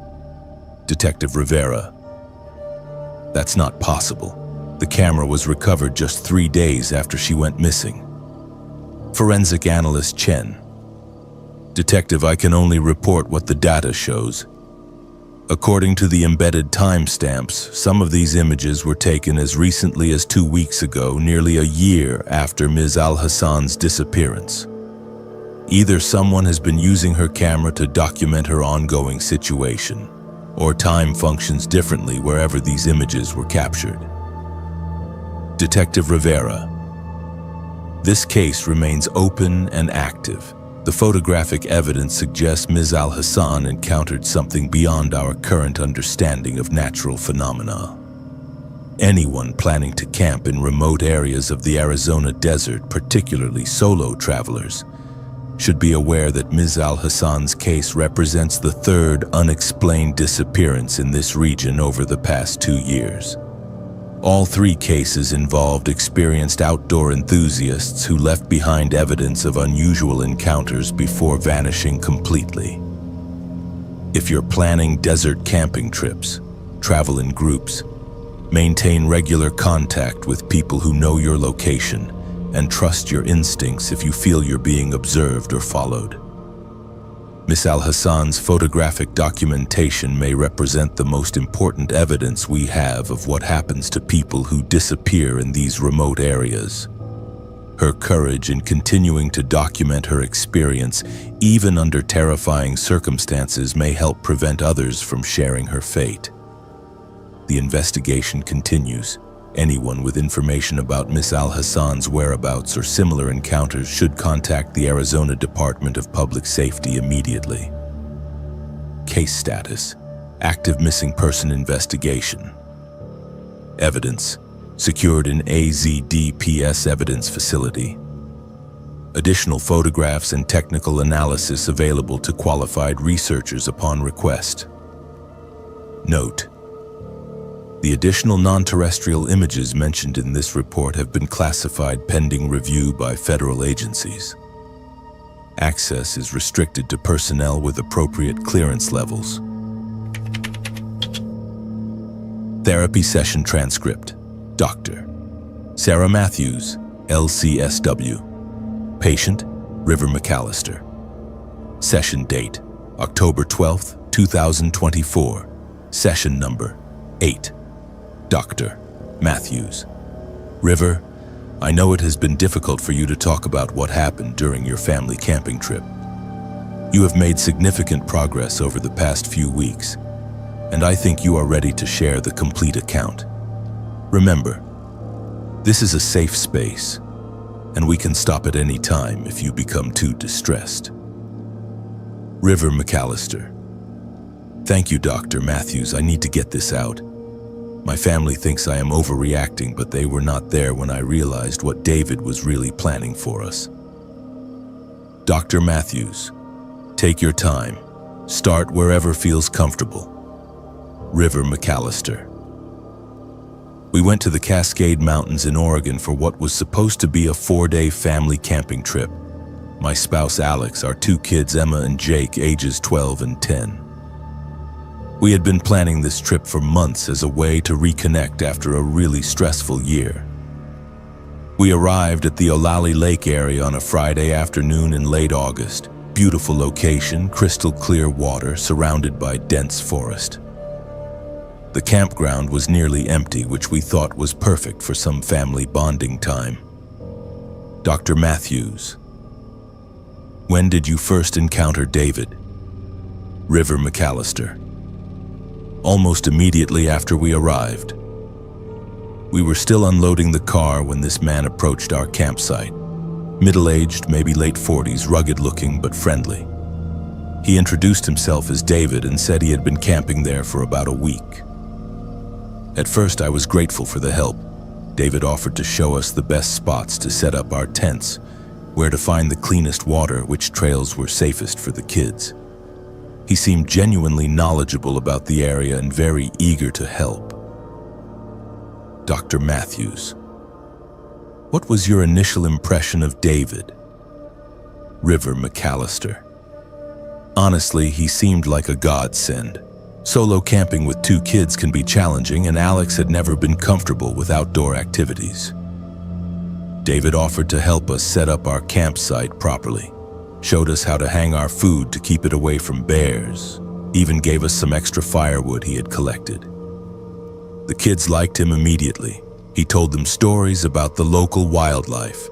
Detective Rivera, that's not possible. The camera was recovered just 3 days after she went missing. Forensic Analyst Chen. Detective, I can only report what the data shows. According to the embedded timestamps, some of these images were taken as recently as 2 weeks ago, nearly a year after Ms. Al-Hassan's disappearance. Either someone has been using her camera to document her ongoing situation, or time functions differently wherever these images were captured. Detective Rivera. This case remains open and active. The photographic evidence suggests Ms. Al-Hassan encountered something beyond our current understanding of natural phenomena. Anyone planning to camp in remote areas of the Arizona desert, particularly solo travelers, should be aware that Ms. Al-Hassan's case represents the third unexplained disappearance in this region over the past 2 years. All 3 cases involved experienced outdoor enthusiasts who left behind evidence of unusual encounters before vanishing completely. If you're planning desert camping trips, travel in groups, maintain regular contact with people who know your location, and trust your instincts if you feel you're being observed or followed. Miss Al-Hassan's photographic documentation may represent the most important evidence we have of what happens to people who disappear in these remote areas. Her courage in continuing to document her experience, even under terrifying circumstances, may help prevent others from sharing her fate. The investigation continues. Anyone with information about Miss Al-Hassan's whereabouts or similar encounters should contact the Arizona Department of Public Safety immediately. Case status: active missing person investigation. Evidence: secured in AZDPS evidence facility. Additional photographs and technical analysis available to qualified researchers upon request. Note: the additional non-terrestrial images mentioned in this report have been classified pending review by federal agencies. Access is restricted to personnel with appropriate clearance levels. Therapy session transcript. Dr. Sarah Matthews, LCSW. Patient, River McAllister. Session date, October 12th, 2024. Session number 8. Dr. Matthews. River, I know it has been difficult for you to talk about what happened during your family camping trip. You have made significant progress over the past few weeks, and I think you are ready to share the complete account. Remember, this is a safe space, and we can stop at any time if you become too distressed. River McAllister. Thank you, Dr. Matthews. I need to get this out. My family thinks I am overreacting, but they were not there when I realized what David was really planning for us. Dr. Matthews, take your time. Start wherever feels comfortable. River McAllister. We went to the Cascade Mountains in Oregon for what was supposed to be a 4-day family camping trip. My spouse Alex, our 2 kids Emma and Jake, ages 12 and 10. We had been planning this trip for months as a way to reconnect after a really stressful year. We arrived at the Olali Lake area on a Friday afternoon in late August. Beautiful location, crystal clear water surrounded by dense forest. The campground was nearly empty, which we thought was perfect for some family bonding time. Dr. Matthews. When did you first encounter David? River McAllister. Almost immediately after we arrived. We were still unloading the car when this man approached our campsite. Middle-aged, maybe late 40s, rugged-looking but friendly. He introduced himself as David and said he had been camping there for about a week. At first, I was grateful for the help. David offered to show us the best spots to set up our tents, where to find the cleanest water, which trails were safest for the kids. He seemed genuinely knowledgeable about the area and very eager to help. Dr. Matthews. What was your initial impression of David? River McAllister. Honestly, he seemed like a godsend. Solo camping with 2 kids can be challenging, and Alex had never been comfortable with outdoor activities. David offered to help us set up our campsite properly, showed us how to hang our food to keep it away from bears, even gave us some extra firewood he had collected. The kids liked him immediately. He told them stories about the local wildlife,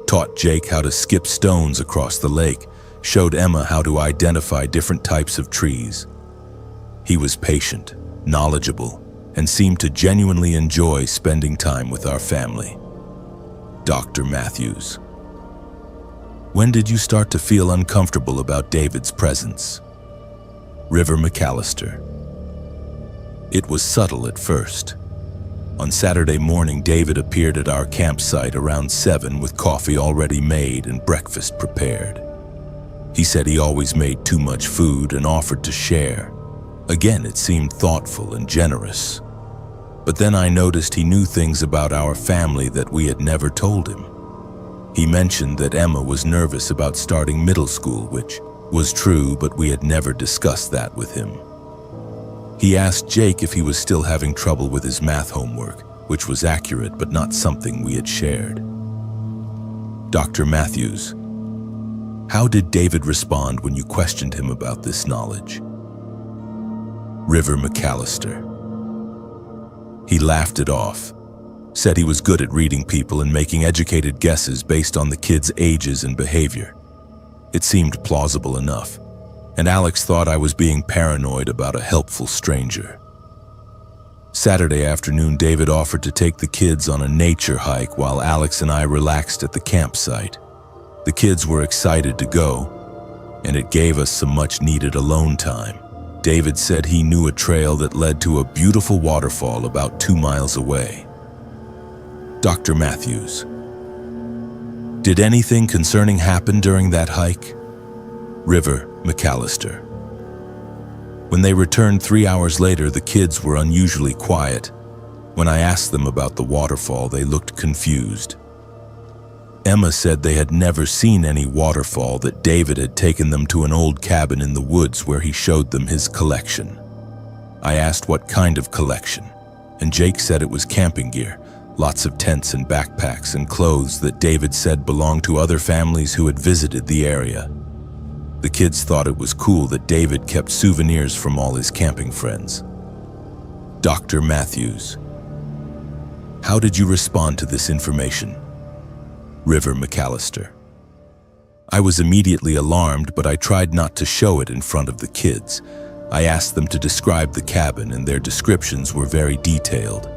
taught Jake how to skip stones across the lake, showed Emma how to identify different types of trees. He was patient, knowledgeable, and seemed to genuinely enjoy spending time with our family. Dr. Matthews. When did you start to feel uncomfortable about David's presence? River McAllister. It was subtle at first. On Saturday morning, David appeared at our campsite around 7 with coffee already made and breakfast prepared. He said he always made too much food and offered to share. Again, it seemed thoughtful and generous. But then I noticed he knew things about our family that we had never told him. He mentioned that Emma was nervous about starting middle school, which was true, but we had never discussed that with him. He asked Jake if he was still having trouble with his math homework, which was accurate but not something we had shared. Dr. Matthews. How did David respond when you questioned him about this knowledge? River McAllister. He laughed it off, said he was good at reading people and making educated guesses based on the kids' ages and behavior. It seemed plausible enough, and Alex thought I was being paranoid about a helpful stranger. Saturday afternoon, David offered to take the kids on a nature hike while Alex and I relaxed at the campsite. The kids were excited to go, and it gave us some much-needed alone time. David said he knew a trail that led to a beautiful waterfall about 2 miles away. Dr. Matthews. Did anything concerning happen during that hike? River McAllister. When they returned 3 hours later, the kids were unusually quiet. When I asked them about the waterfall, they looked confused. Emma said they had never seen any waterfall, that David had taken them to an old cabin in the woods where he showed them his collection. I asked what kind of collection, and Jake said it was camping gear, lots of tents and backpacks and clothes that David said belonged to other families who had visited the area. The kids thought it was cool that David kept souvenirs from all his camping friends. Dr. Matthews. How did you respond to this information? River McAllister. I was immediately alarmed, but I tried not to show it in front of the kids. I asked them to describe the cabin, and their descriptions were very detailed.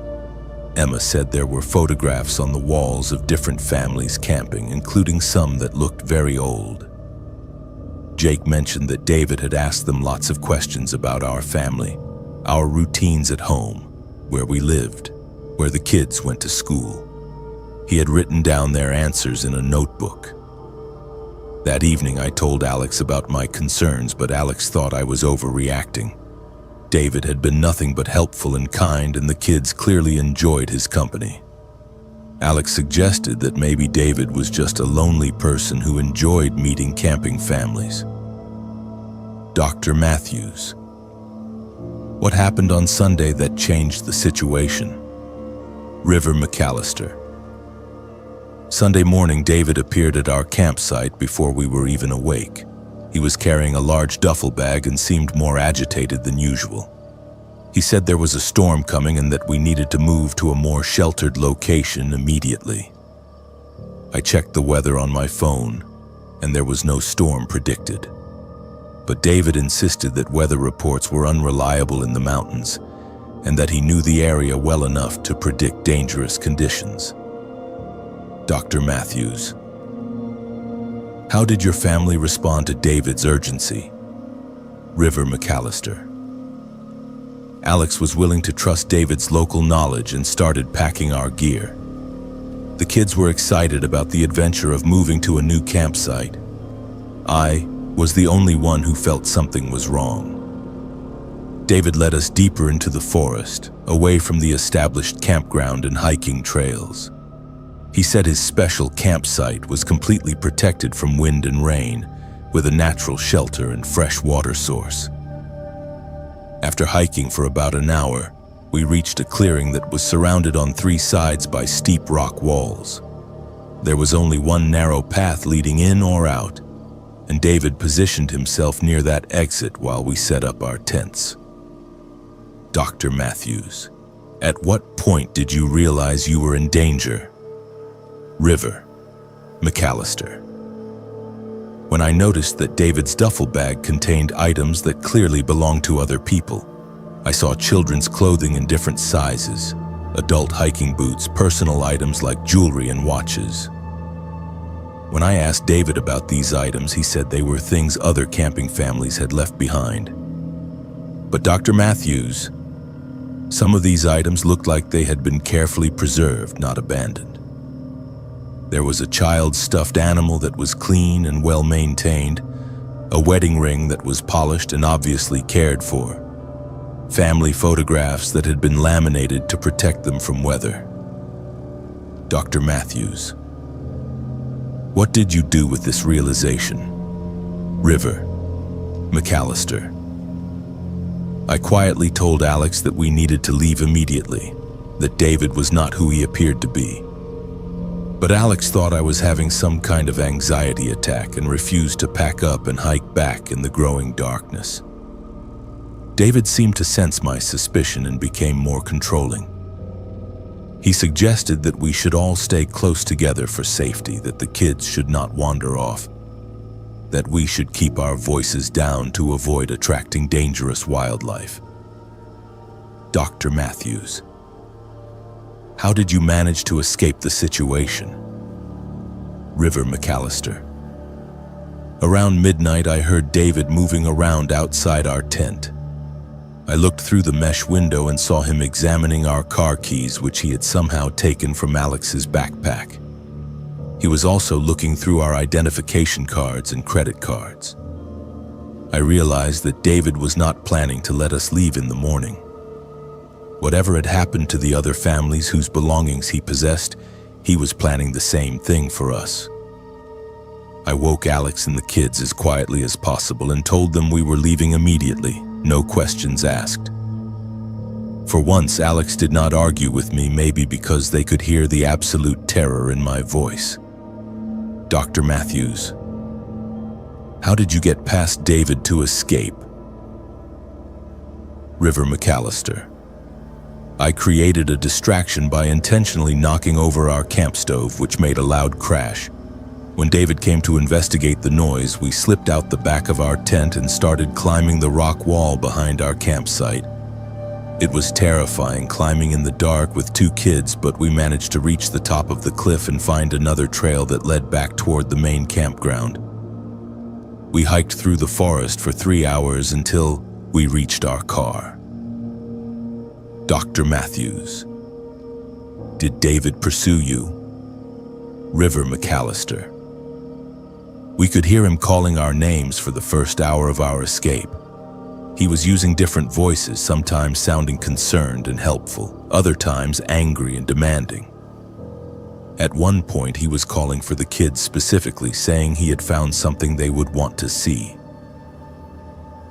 Emma said there were photographs on the walls of different families camping, including some that looked very old. Jake mentioned that David had asked them lots of questions about our family, our routines at home, where we lived, where the kids went to school. He had written down their answers in a notebook. That evening I told Alex about my concerns, but Alex thought I was overreacting. David had been nothing but helpful and kind, and the kids clearly enjoyed his company. Alex suggested that maybe David was just a lonely person who enjoyed meeting camping families. Dr. Matthews. What happened on Sunday that changed the situation? River McAllister. Sunday morning, David appeared at our campsite before we were even awake. He was carrying a large duffel bag and seemed more agitated than usual. He said there was a storm coming and that we needed to move to a more sheltered location immediately. I checked the weather on my phone, and there was no storm predicted. But David insisted that weather reports were unreliable in the mountains, and that he knew the area well enough to predict dangerous conditions. Dr. Matthews. How did your family respond to David's urgency? River McAllister. Alex was willing to trust David's local knowledge and started packing our gear. The kids were excited about the adventure of moving to a new campsite. I was the only one who felt something was wrong. David led us deeper into the forest, away from the established campground and hiking trails. He said his special campsite was completely protected from wind and rain, with a natural shelter and fresh water source. After hiking for about an hour, we reached a clearing that was surrounded on 3 sides by steep rock walls. There was only one narrow path leading in or out, and David positioned himself near that exit while we set up our tents. Dr. Matthews. At what point did you realize you were in danger? River McAllister. When I noticed that David's duffel bag contained items that clearly belonged to other people. I saw children's clothing in different sizes, adult hiking boots, personal items like jewelry and watches. When I asked David about these items, he said they were things other camping families had left behind. But Dr. Matthews, some of these items looked like they had been carefully preserved, not abandoned. There was a child's stuffed animal that was clean and well maintained, a wedding ring that was polished and obviously cared for, family photographs that had been laminated to protect them from weather. Dr. Matthews. What did you do with this realization? River McAllister. I quietly told Alex that we needed to leave immediately, that David was not who he appeared to be. But Alex thought I was having some kind of anxiety attack and refused to pack up and hike back in the growing darkness. David seemed to sense my suspicion and became more controlling. He suggested that we should all stay close together for safety, that the kids should not wander off, that we should keep our voices down to avoid attracting dangerous wildlife. Dr. Matthews. How did you manage to escape the situation? River McAllister. Around midnight, I heard David moving around outside our tent. I looked through the mesh window and saw him examining our car keys, which he had somehow taken from Alex's backpack. He was also looking through our identification cards and credit cards. I realized that David was not planning to let us leave in the morning. Whatever had happened to the other families whose belongings he possessed, he was planning the same thing for us. I woke Alex and the kids as quietly as possible and told them we were leaving immediately, no questions asked. For once, Alex did not argue with me, maybe because they could hear the absolute terror in my voice. Dr. Matthews, how did you get past David to escape? River McAllister, I created a distraction by intentionally knocking over our camp stove, which made a loud crash. When David came to investigate the noise, we slipped out the back of our tent and started climbing the rock wall behind our campsite. It was terrifying climbing in the dark with two kids, but we managed to reach the top of the cliff and find another trail that led back toward the main campground. We hiked through the forest for 3 hours until we reached our car. Dr. Matthews, did David pursue you? River McAllister, we could hear him calling our names for the first hour of our escape. He was using different voices, sometimes sounding concerned and helpful, other times angry and demanding. At one point, he was calling for the kids specifically, saying he had found something they would want to see.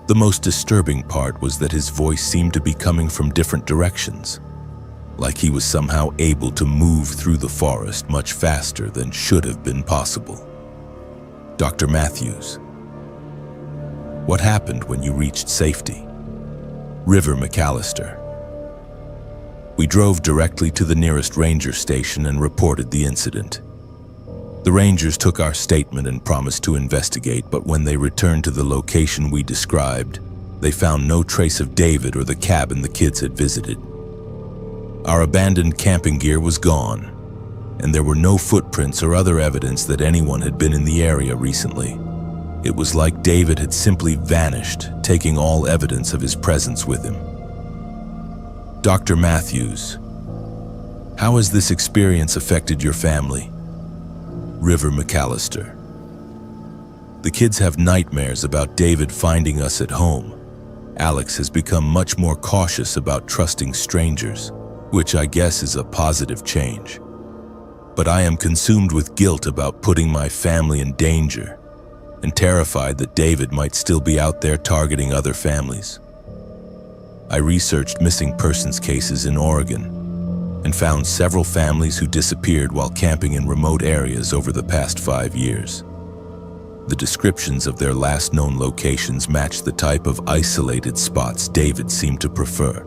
The most disturbing part was that his voice seemed to be coming from different directions, like he was somehow able to move through the forest much faster than should have been possible. Dr. Matthews, what happened when you reached safety? River McAllister, we drove directly to the nearest ranger station and reported the incident. The rangers took our statement and promised to investigate, but when they returned to the location we described, they found no trace of David or the cabin the kids had visited. Our abandoned camping gear was gone, and there were no footprints or other evidence that anyone had been in the area recently. It was like David had simply vanished, taking all evidence of his presence with him. Dr. Matthews, how has this experience affected your family? River McAllister, the kids have nightmares about David finding us at home. Alex has become much more cautious about trusting strangers, which I guess is a positive change. But I am consumed with guilt about putting my family in danger and terrified that David might still be out there targeting other families. I researched missing persons cases in Oregon and found several families who disappeared while camping in remote areas over the past 5 years. The descriptions of their last known locations match the type of isolated spots David seemed to prefer.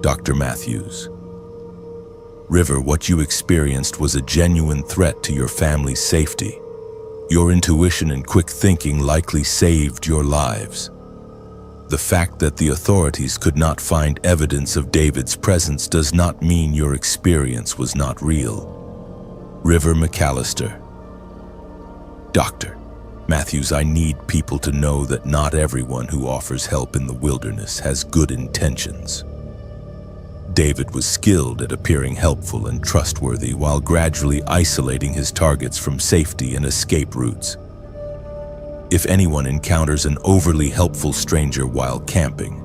Dr. Matthews, River, what you experienced was a genuine threat to your family's safety. Your intuition and quick thinking likely saved your lives. The fact that the authorities could not find evidence of David's presence does not mean your experience was not real. River McAllister, Dr. Matthews, I need people to know that not everyone who offers help in the wilderness has good intentions. David was skilled at appearing helpful and trustworthy while gradually isolating his targets from safety and escape routes. If anyone encounters an overly helpful stranger while camping,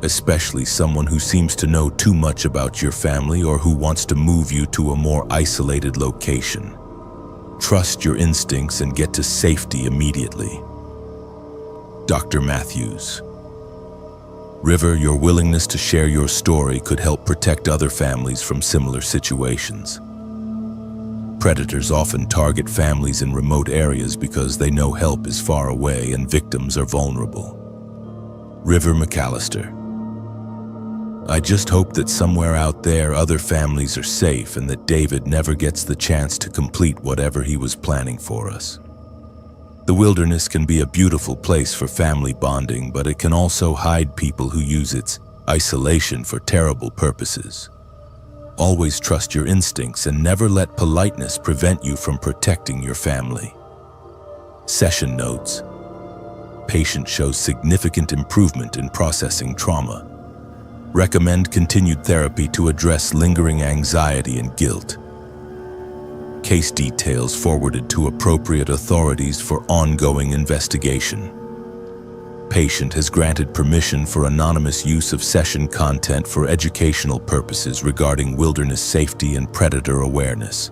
especially someone who seems to know too much about your family or who wants to move you to a more isolated location, trust your instincts and get to safety immediately. Dr. Matthews, River, your willingness to share your story could help protect other families from similar situations. Predators often target families in remote areas because they know help is far away and victims are vulnerable. River McAllister, I just hope that somewhere out there other families are safe and that David never gets the chance to complete whatever he was planning for us. The wilderness can be a beautiful place for family bonding, but it can also hide people who use its isolation for terrible purposes. Always trust your instincts and never let politeness prevent you from protecting your family. Session notes. Patient shows significant improvement in processing trauma. Recommend continued therapy to address lingering anxiety and guilt. Case details forwarded to appropriate authorities for ongoing investigation. Patient has granted permission for anonymous use of session content for educational purposes regarding wilderness safety and predator awareness.